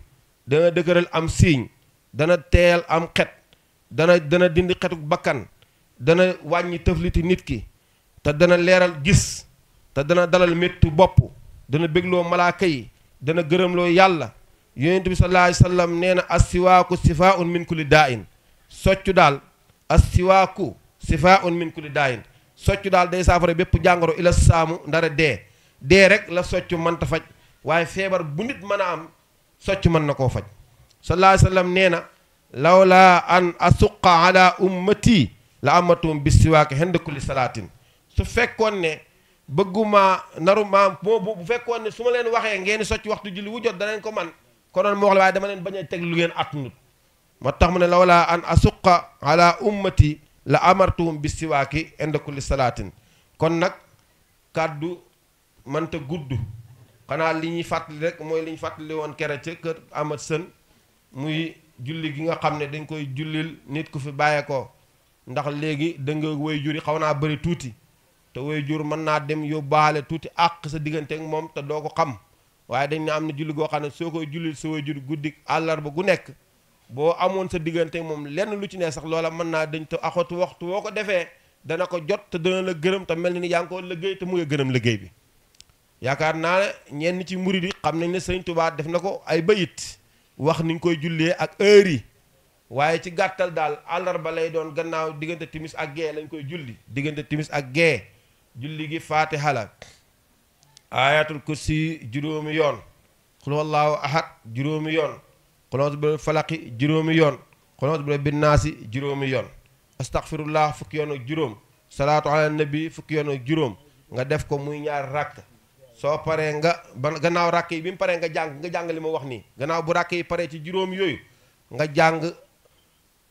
[SPEAKER 8] dana dëgëral am siiñ dana teeyal am xet dana dindi xetuk bakkan dana wàññi tëfliti nit ki te dana leeral gis te dana dalal méttu bopp dana bégloo malaaka yi dana gërëmloo yàlla yonent bi sallallahu alayhi wa sallam nee na assiwaaku sifaun min kulli daa'in soccu daal assiwaaku sifaun min kulli daa'in soccu daal day saafara bépp jàngoro ila saamu ndara dee rek la soccu mënta faj waaye feebar bu nit mën a am soccu mën na koo faj sallallahu alayhi wa sallam nee na lawla an asuqa ala ummati la amatum bisiwaaki henda kulli salaatin su fekkoon ne bëgguma naru maam bu fekkoon ne su ma leen waxee ngeen socc waxtu julli wu jot danañ ko man konoon ma wax la waaye dama leen bañ a teg lu ngeen attanut moo tax mu ne lawla an asuqa ala ummati la amartuhum bisiwaaki henda kulli salaatin kon nag kàddu mënta gudd xanaa li ñuy fàttali rek mooy li ñu fàttali woon kere ca kër Amat Sën muy julli gi nga xam ne dañ koy jullil nit ku fi bàyyee ko ndax léegi da nga way jur yi xaw naa bëri tuuti te way jur mën naa dem yóbbaale tuuti àq sa diggante ak moom te doo ko xam waaye dañ ne am na julli goo xam ne soo koy jullil sa way jur guddi àllarba gu nekk boo amoon sa diggante ak moom lenn lu ci ne sax loola mën naa dañ te axatu waxtu woo ko defee dana ko jot te dana la gërëm te mel ni yaa ngi ko liggéey te mu nga gërëm liggéey bi yaakaar naa ne ñenn ci murid yi xam nañ ne sëñ Tuubaa def na ko ay bayit wax niñ koy jullee ak heure yi waaye ci gàttal daal àllarba lay doon gannaaw diggante timis ak gee lañ koy julli diggante timis ak gee julli gi faatiha la ayatul kursi juróomi yoon xul wallaahu ahad juróomi yoon xulontu bi falaqi juróomi yoon xulontu bi binnaasi juróomi yoon astaghfirullah fukki yoon ak juróom salaatu ala nabi fukki yoon ak juróom nga def ko muy ñaar ràkk soo paree nga ba gannaaw ràkk yi bi mu paree nga jàng li ma wax nii gannaaw bu ràkk yi paree ci juróom yooyu nga jàng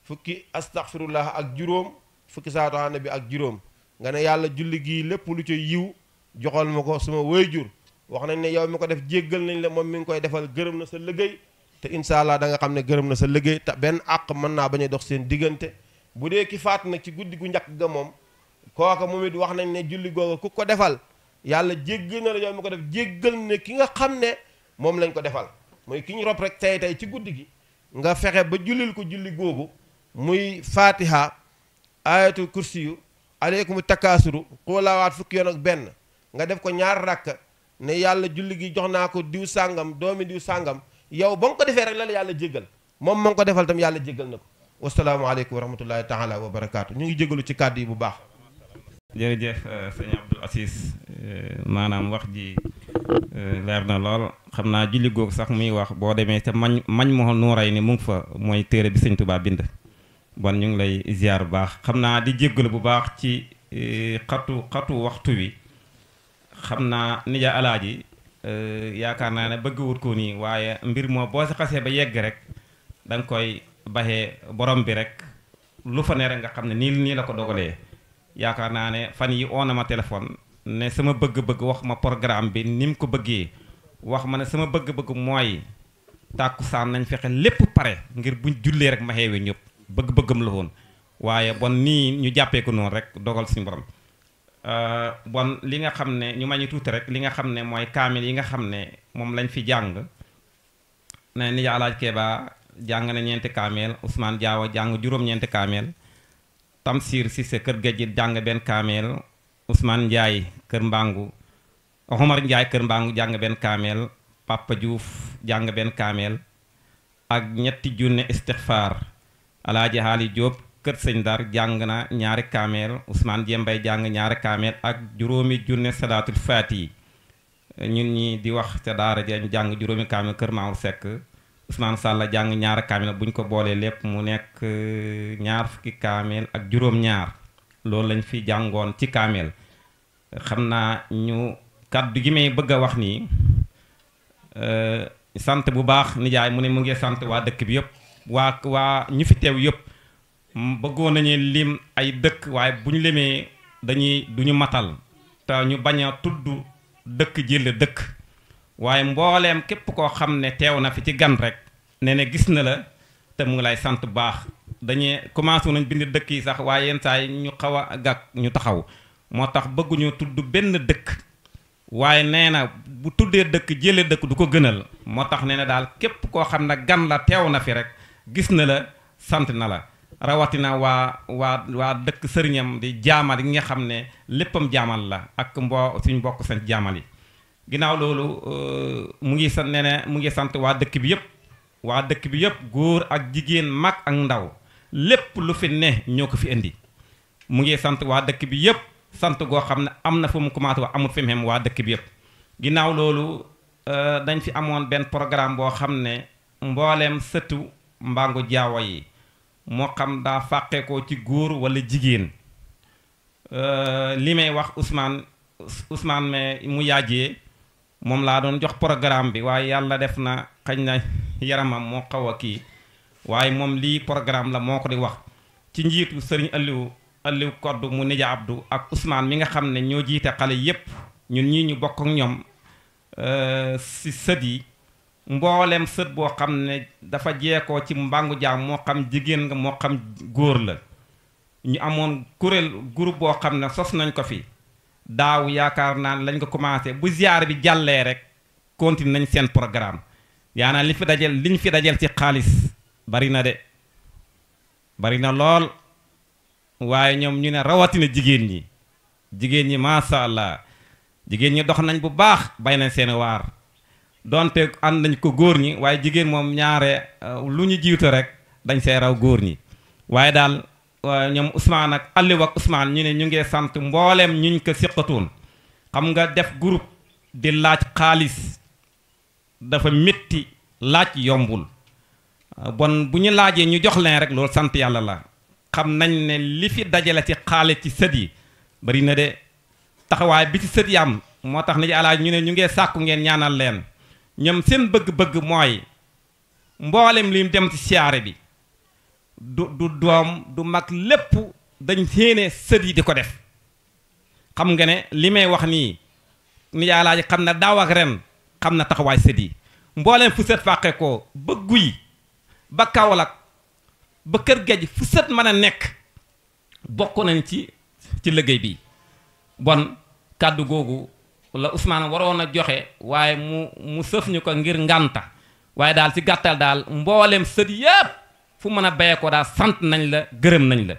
[SPEAKER 8] fukki astaghfirullah ak juróom fukki salaatu ala nabi ak juróom nga ne yàlla julli gii lépp lu ci yiw joxal ma ko suma waajur wax nañ ne yow mi ko def jéggal nañ la moom mi ngi koy defal gërëm na sa liggéey te incha allah da nga xam ne gërëm na sa liggéey te benn àq mën naa bañ a dox seen diggante bu dee ki faat nag ci guddi gu njëkk ga moom kooka moom it wax nañ ne julli googa ku ko defal yàlla jéggal na la yow mi ko def jéggal ne ki nga xam ne moom lañ ko defal mooy ki ñu rob rek tey ci guddi gi nga fexe ba jullil ko julli googu muy fatiha ayatul kursi yu aleykum takaasuru xoolaawaat fukki yoon ak benn nga def ko ñaar rakk ne yàlla julli gi jox naa ko diw sàngam doomi diw sàngam yow ba nga ko defee rek la yàlla jéggal moom ma nga ko defal tam yàlla jéggal na ko wasalaamaaleykum wa rahmatullahi taala wa barakaatu ñu ngi jégalu ci kàddu yi bu baax.
[SPEAKER 5] jërëjëf sëñ Abdou Aziz maanaam wax ji leer na lool xam naa julli googu sax muy wax boo demee te mañ moo nuuray ni mu ngi fa mooy téere bi sëñ Tuubaa bind bon ñu ngi lay ziar bu baax xam naa di jéggalu bu baax ci xatu waxtu wi xam naa nija alaaji yaakaar naa ne bëgg wut ko nii waaye mbir moo boo si xasee ba yegg rek da nga koy baxee borom bi rek lu fa ne rek nga xam ne nii la ko dogalee yaakaar naa ne fan yi oo na ma téléphone ne sama bëgg-bëgg wax ma programme bi ni mu ko bëggee wax ma ne sama bëgg-bëgg mooy tàkkusaan nañ fexe lépp pare ngir buñ jullee rek ma xeewe ñëpp bëgg-bëggam la woon waaye bon nii ñu jàppee ko noonu rek dogal suñu borom bon li nga xam ne ñu mañu tuuti rek li nga xam ne mooy kaamil yi nga xam ne moom lañ fi jàng ne ni alaaj Keeba jàng na ñeenti kaamil Ousmane Diawa jàng juróom-ñeenti kaamil Tamsir Cissé kër Géej jàng benn kaamil Ousmane Ndiaye kër Mbangu Omar Ndiaye kër Mbangu jàng benn kaamil Papa Diouf jàng benn kaamil ak ñetti junne istixfaar alaaji Haali Diop kër sëñ Dar jàng na ñaari kaameel Ousmane Jembay jàng ñaari kaameel ak juróomi junne salaatul faati ñun ñi di wax ca daara ja jàng juróomi kaameel kër Mamour Seck Ousmane Sall jàng ñaari kaameel bu ñu ko boolee lépp mu nekk ñaar fukki kaameel ak juróom-ñaar loolu lañ fi jàngoon ci kaameel xam naa ñu kàddu gi may bëgg a wax nii sant bu baax nijaay mu ne mu ngi sant waa dëkk bi yëpp waa ñu fi teew yëpp bëggoon nañu lim ay dëkk waaye bu ñu limee duñu matal te ñu bañ a tudd dëkk jël dëkk waaye mbooleem képp koo xam ne teew na fi ci gan rek ne ne gis na la te mu ngi lay sant bu baax dañuy commencé nañ bind dëkk yi sax waaye yenn saa yi ñu xaw a gàkk ñu taxaw moo tax bëgguñu tudd benn dëkk waaye nee na bu tuddee dëkk jële dëkk du ko gënal moo tax nee na daal képp koo xam ne gan la teew na fi rek gis na la sant na la rawatina waa dëkk sëriñam di jaamal yi nga xam ne léppam jaamal la ak suñ mbokk seen jaamal yi ginnaaw loolu mu ngi sant nee na mu ngi sant waa dëkk bi yëpp góor ak jigéen mag ak ndaw lépp lu fi ne ñoo ko fi indi mu ngi sant waa dëkk bi yëpp sant goo xam ne am na fu mu commencé wax amul fi mu xem waa dëkk bi yëpp ginnaaw loolu dañ fi amoon benn programme boo xam ne mbooleem sëtu Mbangu Jaawo yi moo xam daa fàqee ko ci góor wala jigéen li may wax Ousmane mais mu yaajee moom laa doon jox programme bi waaye yàlla def na xañ na yaramam moo xaw a kii waaye moom lii programme la moo ko di wax ci njiitu sëriñ Aliou Koddu mu nija Abdou ak Ousmane mi nga xam ne ñoo jiite xale yépp ñun ñii ñu bokk ak ñoom si sët yi mboolem sët boo xam ne dafa jeekoo ci Mbangu Jaam moo xam jigéen nga moo xam góor la ñu amoon kuréel groupe boo xam ne sos nañ ko fi daaw yaakaar naa lañ ko commencé bu ziar bi jàllee rek continue nañ seen programme yaanaa liñ fi dajal ci xaalis bari na de bari na lool waaye ñoom ñu ne rawatina jigéen ñi masha Allah jigéen ñi dox nañ bu baax bay nañ seen waar donte ànd nañ ko góor ñi waaye jigéen moom ñaare lu ñu jiwte rek dañ see raw góor ñi waaye daal ñoom Ousmane ak Aliou ak Ousmane ñu ne ñu ngi sant mbooleem ñuñ ko siqatoon xam nga def groupe di laaj xaalis dafa métti laaj yombul bon bu ñu laajee ñu jox leen rek loolu sant yàlla la xam nañ ne li fi dajale ci xaalis ci sët yi bari na de taxawaay bi ci sët yi am moo tax ni alaaj ñu ne ñu ngee sàkku ngeen ñaanal leen ñoom seen bëgg-bëgg mooy mboolem li dem ci siyaare bi du doom du mag lépp dañ séenee sët yi di ko def xam nga ne li may wax nii ni alaaj xam na daaw ak ren xam na taxawaay sët yi mboolem fu sët fàqe ko ba guy ba Kaolack ba kër gej fu sët mën a nekk bokk nañ ci liggéey bi bon kàddu googu la Ousmane waroon a joxe waaye mu sëf ñu ko ngir ngànta waaye daal ci gàttal daal mboolem sët yépp fu mën a béye ko daal sant nañ la gërëm nañ la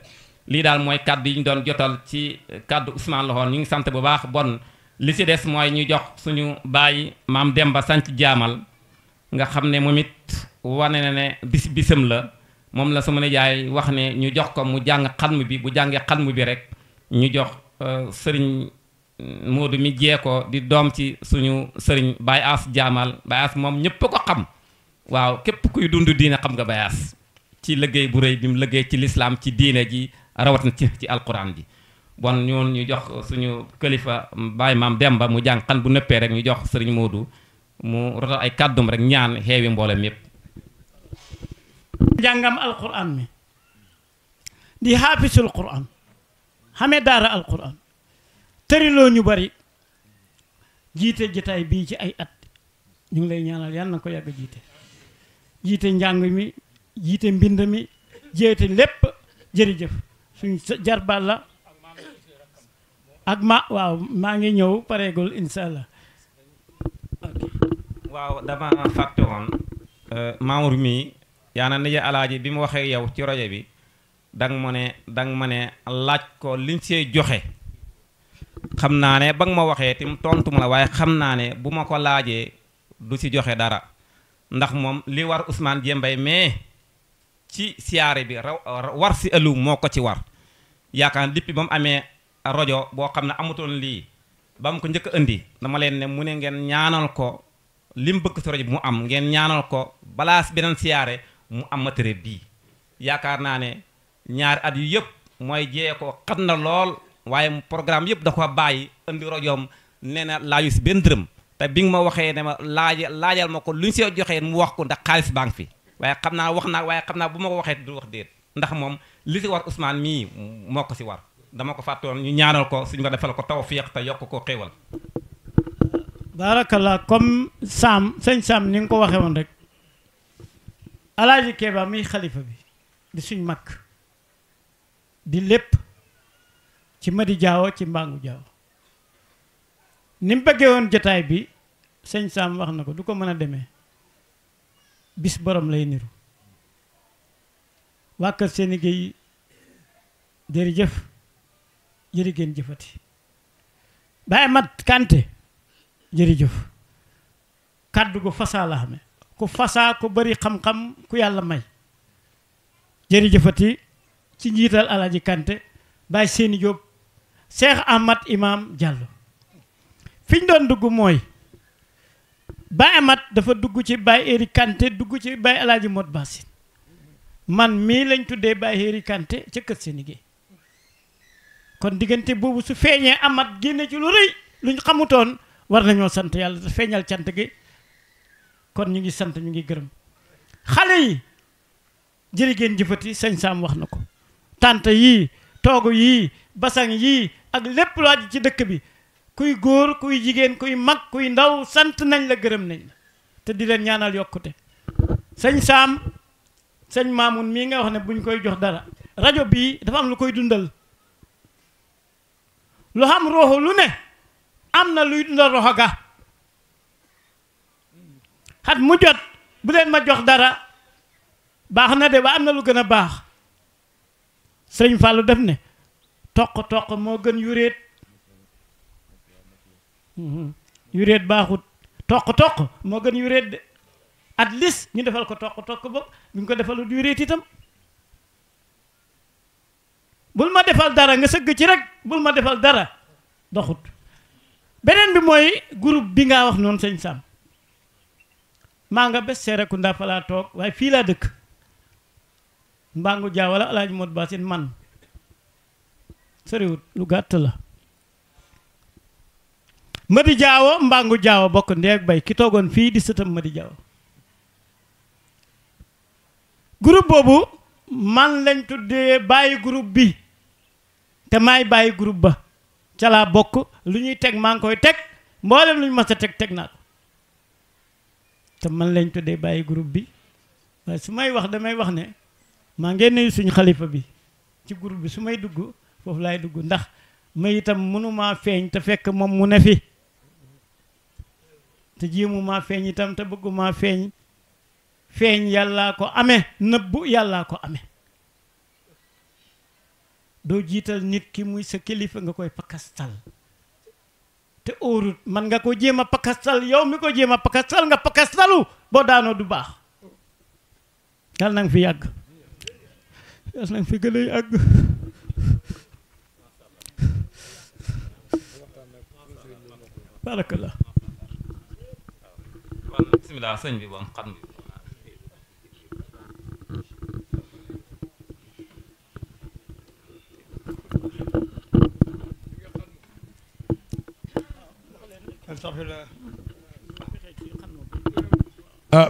[SPEAKER 5] lii daal mooy kàddu yi ñu doon jotal ci kàddu Ousmane la xoon ñu ngi sant bu baax bon li ci des mooy ñu jox suñu bàyyi maam Demba sanc jaamal nga xam ne moom it wane na ne bisam la moom la sama nijaay wax ne ñu jox ko mu jàng xalmu bi bu jàngee xalmu bi rek ñu jox sëriñ Modou mi jee ko di doom ci suñu sëriñ Baye As jaamal Baye As moom ñëpp ko xam waaw képp kuy dund diine xam nga Baye As ci liggéey bu rëy bi mu liggéey ci lislaam ci diine ji rawat na ci alquran ji bon ñoon ñu jox suñu kilifa Baye maam Demba mu jàng xan bu nëppee rek ñu jox sëriñ Modou mu rotal ay kàddum rek ñaan xeewi mboolem yépp
[SPEAKER 9] njàngam alquran mi di xaafisul quran xamee daara alquran tëriloo ñu bari jiite jataay bii ci ay at ñu ngi lay ñaanal yàlla na ko yàgg jiite njàng mi jiite mbind mi jiite lépp jërëjëf suñ jarbaat la ak waaw maa ngi ñëw pareegul insha allah
[SPEAKER 5] waaw dama fàtte woon Mamour mii yaa na nijaay alaaji bi mu waxee yow ci rajo bi danga ma ne laaj ko liñ see joxe xam naa ne ba nga ma waxee tim tontu ma la waaye xam naa ne bu ma ko laajee du ci joxe dara ndax moom li war Ousmane Diembay mais ci siyaare bi war si ëllu moo ko ci war yaakaar na depuis ba mu amee rajo boo xam ne amutoon lii ba mu ko njëkk a indi dama leen ne mu ne ngeen ñaanal ko li mu bëgg si rajo bi mu am ngeen ñaanal ko balaa beneen siyaare mu am matériel bii yaakaar naa ne ñaari at yu yëpp mooy jiyee ko xat na lool waaye programme yëpp da ko bàyyi indi rajoom nee na laaju si benn dërëm te bi nga ma waxee ne ma laajal ma ko lu ñu see joxee mu wax ko ndax xaalis baa ngi fi waaye xam naa wax naa waaye xam naa bu ma ko waxee du wax déet ndax moom li si war Ousmane mii moo ko si war dama ko fàttoon ñu ñaanal ko suñu ko defal ko tawfiq te yokk ko xéewal
[SPEAKER 9] barakallah comme sëñ Sam ni nga ko waxee woon rek alaaji Keeba mi xalifa bi di suñ mag di lépp ci Madi Jaawo ci Mbangu Jaawo ni mu bëggee woon jotaay bi sëñ Sam wax na ko du ko mën a demee bis borom lay niru waa kër seeni géey jërëjëf jërëgéen jëfati Baye Mat Kanté jërëjëf kàddu gu fasaa la xame ku fasaa ku bari xam-xam ku yàlla may jërëjëfati ci njiital Alaaji Kanté Baye Seeni Jóob Cheikh Ahmad Imam Diallo fi ñu doon dugg mooy Baye Ahmad dafa dugg ci Baye Eri Kanté dugg ci Baye Alaaji Mot Basin man mii lañ tuddee Baye Eri Kanté ca kër Seeni Géey kon diggante boobu su feeñee Ahmad génne ci lu rëy luñ xamutoon war nañoo sant yàlla te feeñal cant gi kon ñu ngi sant ñu ngi gërëm xale yi jërë ngeen jëfati sëñ Sam wax na ko tànt yii toogu yii basang yii ak lépp lu aju ci dëkk bi kuy góor kuy jigéen kuy mag kuy ndaw sant nañ la gërëm nañ la te di leen ñaanal yokkute sëñ Sam sëñ Mamoun mii nga wax ne buñ koy jox dara rajo bii dafa am lu koy dundal lu xam roxo lu ne am na luy dundal roxo ga xat mu jot bu leen ma jox dara baax na de ba am na lu gën a baax sëñ Fallou def ne toq moo gën yuréet yuréet baaxut toq moo gën yuréet de at least ñu defal ko toq boog bu ñu ko defalut yuréet itam bul ma defal dara nga sëgg ci rek bul ma defal dara doxut. beneen bi mooy groupe bi nga wax noonu sëñ Sam maa nga bés Serekunda fa laa toog waaye fii laa dëkk Mbangu Jaaw wala Alaaji Mod Basin man soriwut lu gàtt la Madi Jaawo Mbangu Jaawo bokk ndeeg bay ki toogoon fii di sëtam Madi Jaawo groupe boobu man lañ tuddee bàyyi groupe bi te maay bàyyi groupe ba ca laa bokk lu ñuy teg maa ngi koy teg mboolem lu ñu mas a teg naa ko te man lañ tuddee bàyyi groupe bi waaye su may wax damay wax ne maa ngeen nuyu suñu xalifa bi ci groupe bi su may dugg foofu laay dugg ndax may itam mënumaa feeñ te fekk moom mu ne fi te jéemumaa feeñ itam te bëggumaa feeñ yàllaa ko amee nëbbu yàllaa ko amee doo jiital nit ki muy sa kilifa nga koy pakastal te óorut man nga ko jéem a pakastal yow mi ko jéem a pakastal nga pakastalu boo daanoo du baax yàlla na nga fi yàgg yàlla na nga fi gën a yàgg barakallah
[SPEAKER 5] bismillah sëñ bi bon xam bi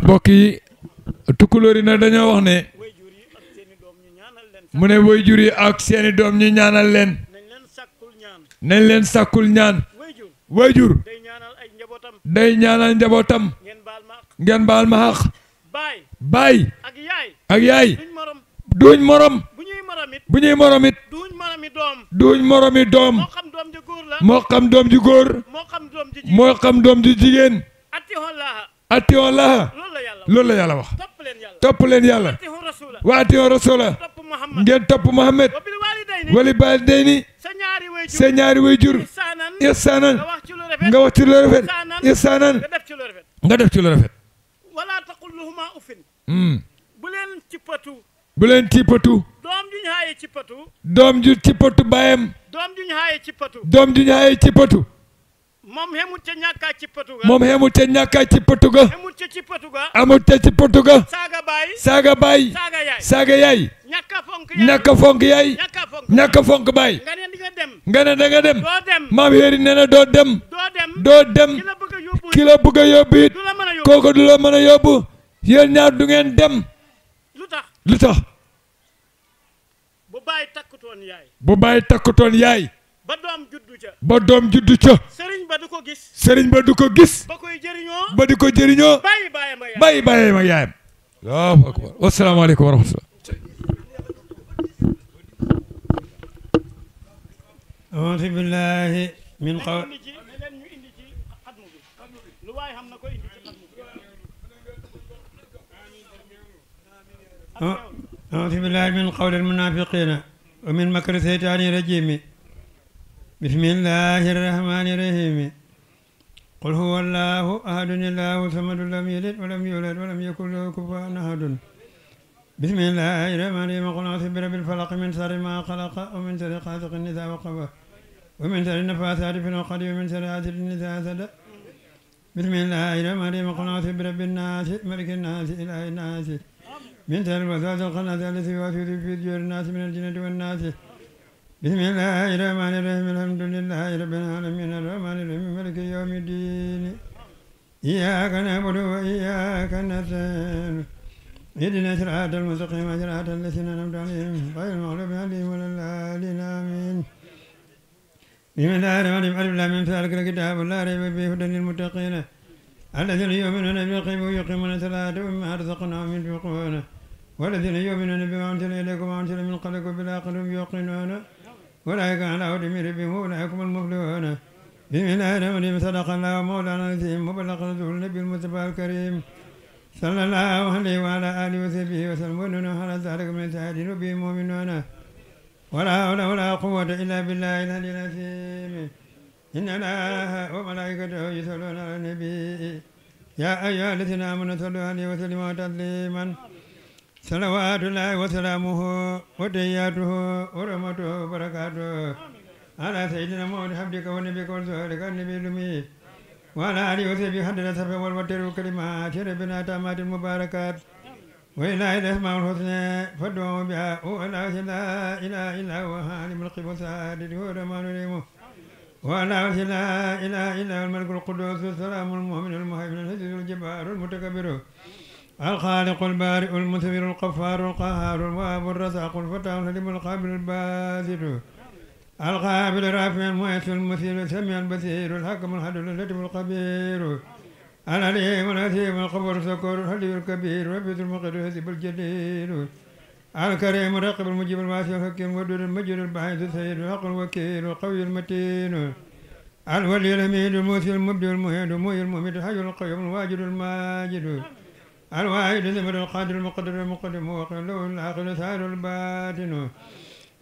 [SPEAKER 6] mbokk yi tukkulóor yi nag dañoo wax ne mu ne waajur yi ak seeni doom ñu ñaanal leen nañ leen sàkkul ñaan waajur day ñaanal njabootam ngeen baal ma xaq baay ak yaay duñ morom bu ñuy moromit duñ moromi doom moo xam doom ju góor moo xam doom ju jigéen atiyon laha loolu la yàlla wax topp leen yàlla wa atiyon rasula ngeen topp Muhammad wali balidayni sa ñaari waajur ihsaanan nga wax ci lu rafet ihsaanan nga def ci lu rafet bu leen cippatu doom ju cippatu baayam doom ju ñu xaaye cippatu
[SPEAKER 9] moom xemut ca ñàkkaa cippatu ga
[SPEAKER 6] moom xemut ca ñàkkaa cippatu ga
[SPEAKER 9] xemut ca cippatu ga
[SPEAKER 6] amut ca cippatu ga saaga baay saaga yaay ñàkk fonk yaay ñàkk fonk baay nga ne da nga dem maam yéeri nee na doo dem ki la bëgg a yóbbu it kooku du la mën a yóbbu yéen ñaar du ngeen dem lu tax bu baay takkutoon yaay ba doom juddu ca sëriñ ba du ko gis ba di ko jëriñoo bàyyi bàyyi ma yaayam Allahu akbar wasalaamaaleykum wa rahmatullah
[SPEAKER 10] أعوذ بالله من قول أعوذ بالله من قول المنافقين ومن مكر الشيطان الرجيم بسم الله الرحمن الرحيم قل هو الله أحد الله الصمد لم يلد ولم يولد ولم يكن له كفوا أحد بسم الله الرحمن الرحيم قل أعوذ برب الفلق من شر ما خلق ومن شر غاسق إذا وقب ومن شر النفاثات في العقد ومن شر حاسد إذا حسد بسم الله الرحمن الرحيم قل أعوذ برب الناس ملك الناس إله الناس من شر الوسواس الخناس الذي يوسوس في صدور الناس من الجنة والناس بسم الله الرحمن الرحيم الحمد لله رب العالمين الرحمن الرحيم مالك يوم الدين إياك نعبد وإياك نستعين اهدنا صراط المستقيم صراط الذين أنعمت عليهم غير المغضوب عليهم ولا الضالين آمين بسم الله الرحمن الرحيم ألف لام ميم ذلك الكتاب لا ريب فيه هدى للمتقين الذين يؤمنون بالغيب ويقيمون الصلاة ومما رزقناهم ينفقون والذين يؤمنون بما أنزل إليكم وما أنزل من قبلكم وبالآخرة هم يوقنون أولئك على هدى من ربهم وأولئك هم المفلحون بسم الله الرحمن الرحيم صدق الله مولانا العظيم وبلغ رسول النبي المصطفى الكريم صلى الله عليه وعلى آله وصحبه وسلم ونحن على ذلك من الشاهدين وبه مؤمنون ولا حول ولا قوة إلا بالله العلي العظيم إن الله وملائكته يصلون على النبي يا أيها الذين آمنوا صلوا عليه وسلموا تسليما صلوات الله وسلامه وتحياته ورحمته وبركاته على سيدنا محمد عبدك ونبيك ورسولك النبي الأمي وعلى آله وصحبه حمد الصرف والوتر والكلمات ربنا تامات المباركات وإلى الأسماء الحسنى فادعوا بها ولا لا إله إلا هو عالم الغيب والشهادة هو الرحمن الرحيم ولا لا إله إلا هو الملك القدوس السلام المؤمن المهيمن العزيز الجبار المتكبر الخالق البارئ المصور القفار القهار الوهاب الرزاق الفتاح الحليم القابل الباسط القابل الرافع المؤسس المثير السميع البصير الحكم العدل اللطيف الخبير العليم الحكيم الخبر الشكور الحليم الكبير ربيع المقدر الحسيب الجليل الكريم الرقيب المجيب الواسع الحكيم الودود المجيد البعيد السيد الحق الوكيل القوي المتين الولي الحميد الموسي المبدع المهيد المحيي المميت الحي القيوم الواجد الماجد الواحد الذمر القادر المقدر المقدم وقل له العاقل السائر الباطن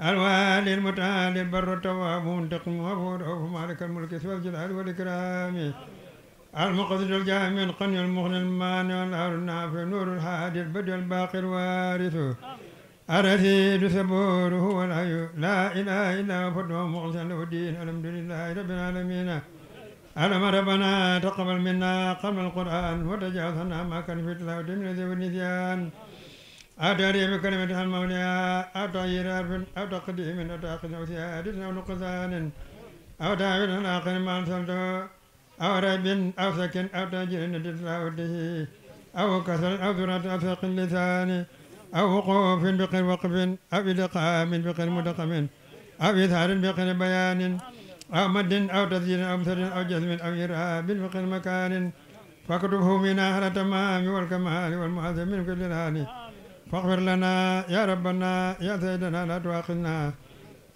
[SPEAKER 10] الوالي المتعالي البر التواب منتقم وغفور رؤوف مالك الملك ذو الجلال والإكرام المقصد الجامع القني المغني المانع الأمر النافع نور الهادي البدء الباقي الوارث الرشيد صبور هو الحي لا إله إلا هو فدعه مخلصا له الدين الحمد لله رب العالمين ألم ربنا تقبل منا قبل القرآن وتجاوزنا ما كان في تلاوة من ذي والنسيان أتاري بكلمة المولى أو تغيير حرف أو تقديم أو تأخذ أو زيادة أو نقصان أو تعويل الآخر ما أرسلته أو ريب أو سكن أو تأجيل تلاوته أو كسر أو سرعة أو ثقل اللسان أو وقوف بغير وقف أو إلقام بغير مدقم أو إظهار بغير بيان أو مد أو تسجيل أو مسد أو جزم أو إرهاب بغير مكان فاكتبه من أهل التمام والكمال والمعظم من كل الآن فاغفر لنا يا ربنا يا سيدنا لا تؤاخذنا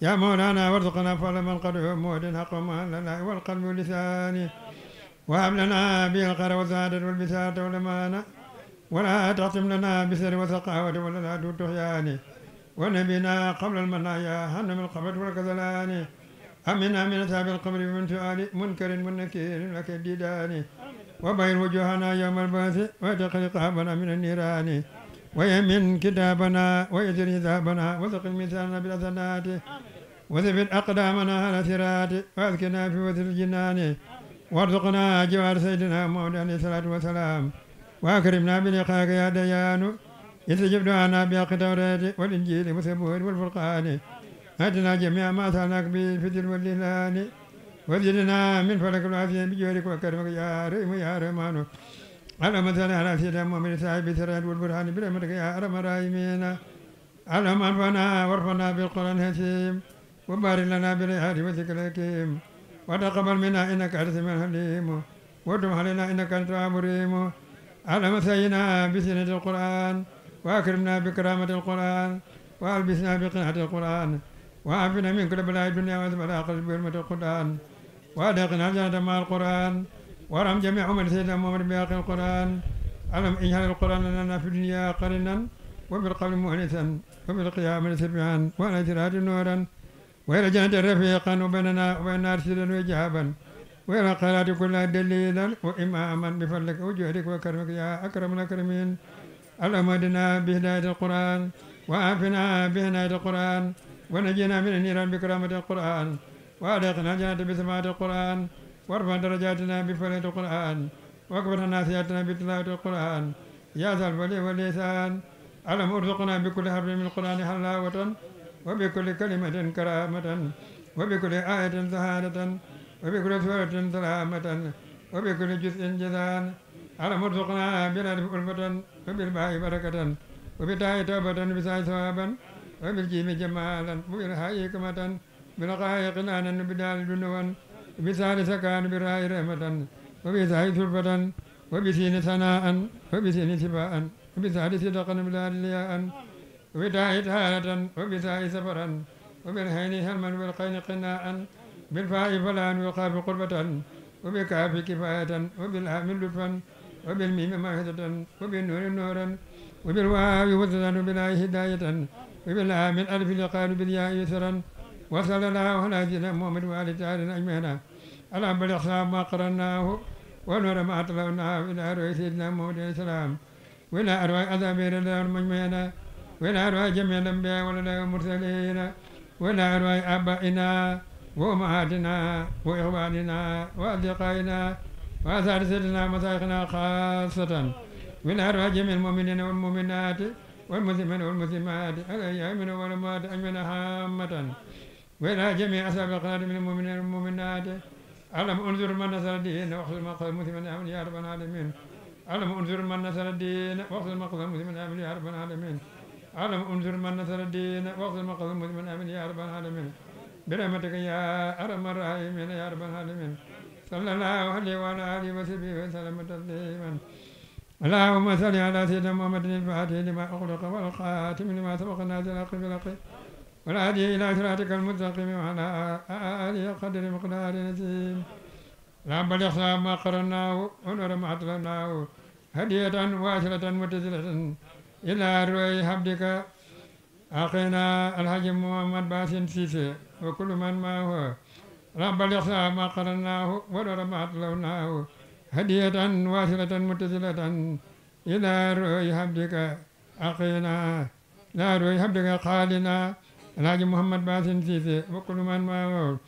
[SPEAKER 10] يا مولانا وارزقنا فضل من قد موت حق ما لنا والقلب واللسان وهب لنا به الخير والسعادة والبساطة والأمانة ولا تختم لنا بسر وسقاوة ولا لا تحيان ونبينا قبل المنايا هن من القبر والكسلان أمنا من أصحاب القبر من سؤال منكر ونكير لك الديدان وبين وجوهنا يوم البعث واتق رقابنا من النيران ويمن كتابنا ويسر حسابنا وثقل ميزاننا بالحسنات وثبت أقدامنا على صراط وأذكنا في وسط الجنان وارزقنا جوار سيدنا محمد عليه الصلاة والسلام وأكرمنا بلقاك يا ديان استجب دعانا بحق التوراة والإنجيل والزبور والفرقان أتنا جميع ما سألناك به في الفجر والليلان وزدنا من فلك العافية بجوارك وكرمك يا رحيم يا رحمن اللهم صل على سيدنا محمد صاحب السراد والبرهان برحمتك يا أرحم الراحمين اللهم انفعنا وارفعنا بالقرآن الحكيم وبارك لنا بالحياة والذكر الحكيم وتقبل منا إنك أنت السميع العليم وتب علينا إنك أنت التواب الرحيم اللهم سينا بسنة القرآن وأكرمنا بكرامة القرآن وألبسنا بقناعة القرآن وعافنا من كل بلاء الدنيا والآخرة بحرمة القرآن وأدخلنا الجنة مع القرآن وارحم جميع أمة سيدنا محمد بآخر القرآن اللهم اجعل القرآن لنا في الدنيا قرنا وبالقول مؤنسا وبالقيامة سبعا وعلى صراط نورا وإلى جنة رفيقا وبيننا وبين النار سرا وجهابا وإلى الخيرات كلها دليلا وإماما بفضلك وجودك وكرمك يا أكرم الأكرمين اللهم اهدنا بهداية القرآن وعافنا بهداية القرآن ونجينا من النيران بكرامة القرآن وأدخلنا الجنة بسماعة القرآن وارفع درجاتنا بفضل القرآن واكبر ناسياتنا بتلاوة القرآن يا ذا الولي واللسان اللهم ارزقنا بكل حرف من القرآن حلاوة وبكل كلمة كرامة وبكل آية سهادة وبكل سورة سلامة وبكل جزء جزاء اللهم ارزقنا بالألف ألفة وبالباء بركة وبالتاء توبة وبالساء ثوابا وبالجيم جمالا وبالهاء حكمة بالقاء قنانا وبالدال دنوا وبسال سكان بالراء رحمة وبساء سلفة وبسين ثناء وبسين سباء وبسال صدقا بالدال لياء وبتاء تهالة وبساء سفرا وبالهين هلما وبالقين قناء بالفاء فلان والقاف قربة وبكاف كفاية وبالهام لطفا وبالميم موعظة وبالنور نورا وبالواو وزنا وبالله هداية وباللام الألف لقال بالياء يسرا وصلى الله على سيدنا محمد وعلى آله أجمعين على بلغ صواب ما قرناه ونور ما أطلعناه إلى أرواح سيدنا محمد عليه السلام وإلى أرواح أصحابه رضي الله المجمعين وإلى أرواح جميع الأنبياء والأولياء والمرسلين وإلى أرواح آبائنا وأمهاتنا وإخواننا وأصدقائنا وأساتذتنا ومشايخنا خاصة وإلى أرواح جميع المؤمنين والمؤمنات والمسلمين والمسلمات الأحياء منهم والأموات أجمعين عامة وإلى جميع أصحاب القناة من المؤمنين والمؤمنات علم انظر من نصر الدين واخذ المقصد المسلمين آمين يا رب العالمين علم انظر من نصر الدين واخذ المقصد المسلمين آمين يا رب العالمين علم انظر من نصر الدين واخذ المقصد المسلمين آمين يا رب العالمين برحمتك يا أرحم الراحمين يا رب العالمين صلى الله عليه وعلى آله وصحبه وسلم تسليما اللهم صل على سيدنا محمد الفاتح لما أغلق والخاتم لما سبق الناس الحق بالحق والهادي إلى صراطك المستقيم وعلى آله قدر مقدار نسيم لا بلغ صواب ما قرناه ونور ما أطلعناه هدية واصلة متصلة إلى روي حمدك أخينا الحاج محمد باسم سيسي وكل من معه لا بلغ صواب ما قرناه ونور ما أطلعناه هدية واصلة متصلة إلى روي حمدك أخينا لا روي حمدك خالنا الحاج محمد باسم سيسي وكل من معه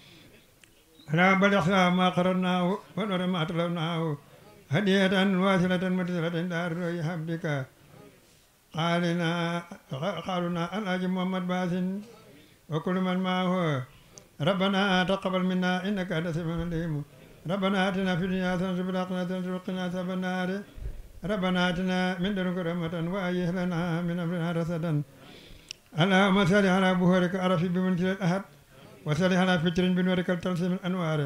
[SPEAKER 10] لا بلغ ما قرناه ونور ما أطلعناه هدية واصلة متصلة إلى روي حمدك قالنا الحاج محمد باسم وكل من معه ربنا تقبل منا إنك أنت السميع العليم ربنا آتنا في الدنيا حسنة وفي الآخرة حسنة وقنا عذاب النار ربنا آتنا من لدنك رحمة وهيئ لنا من أمرنا رشدا اللهم صل على بهورك عرفي بمنزل الأحد وصل على فجر بنورك التلسم الأنوار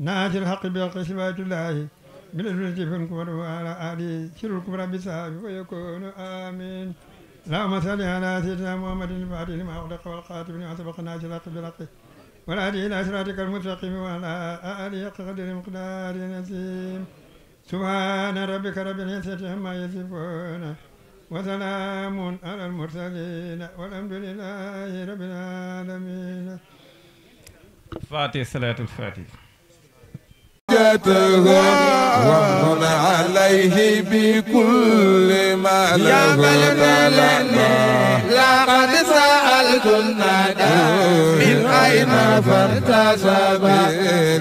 [SPEAKER 10] ناصر الحق بالحق سواة الله من الجفن وعلى آله سر الكبرى بساب ويكون آمين اللهم صل على سيدنا محمد الفاتح لما أغلق والخاتم لما سبق الناس الحق بالحق والهادي إلى صراطك المستقيم وعلى آله حق قدر مقدار نسيم سبحان ربك رب العزة عما يصفون وسلام على المرسلين والحمد لله رب العالمين.
[SPEAKER 5] فاتح صلاة الفاتح.
[SPEAKER 1] ومن عليه بكل ما
[SPEAKER 2] يا
[SPEAKER 1] له
[SPEAKER 2] بلدنا لقد سألت الندى من أين فارتسب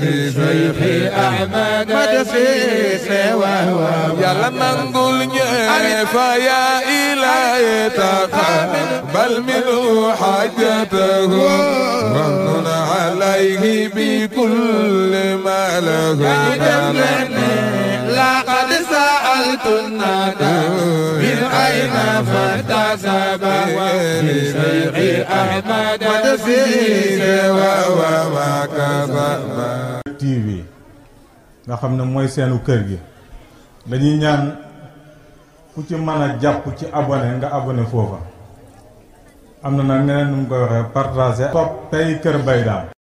[SPEAKER 2] لشيخ أحمد مدسيس وهو
[SPEAKER 1] يلا نقول فيا إلهي تقبل منه حاجته ومن عليه بكل ما له
[SPEAKER 2] لقد سألت الندى من أين فارتسب لشيخ أحمد مدسيس وهو ما كسب
[SPEAKER 3] TV nga xam ne mooy seenu kër gi dañuy ñaan ku ci mën a jàpp ci abonné nga abonné foofa am na nag ñeneen nu mu koy waxee partager topp tey Kër Mbaye Dame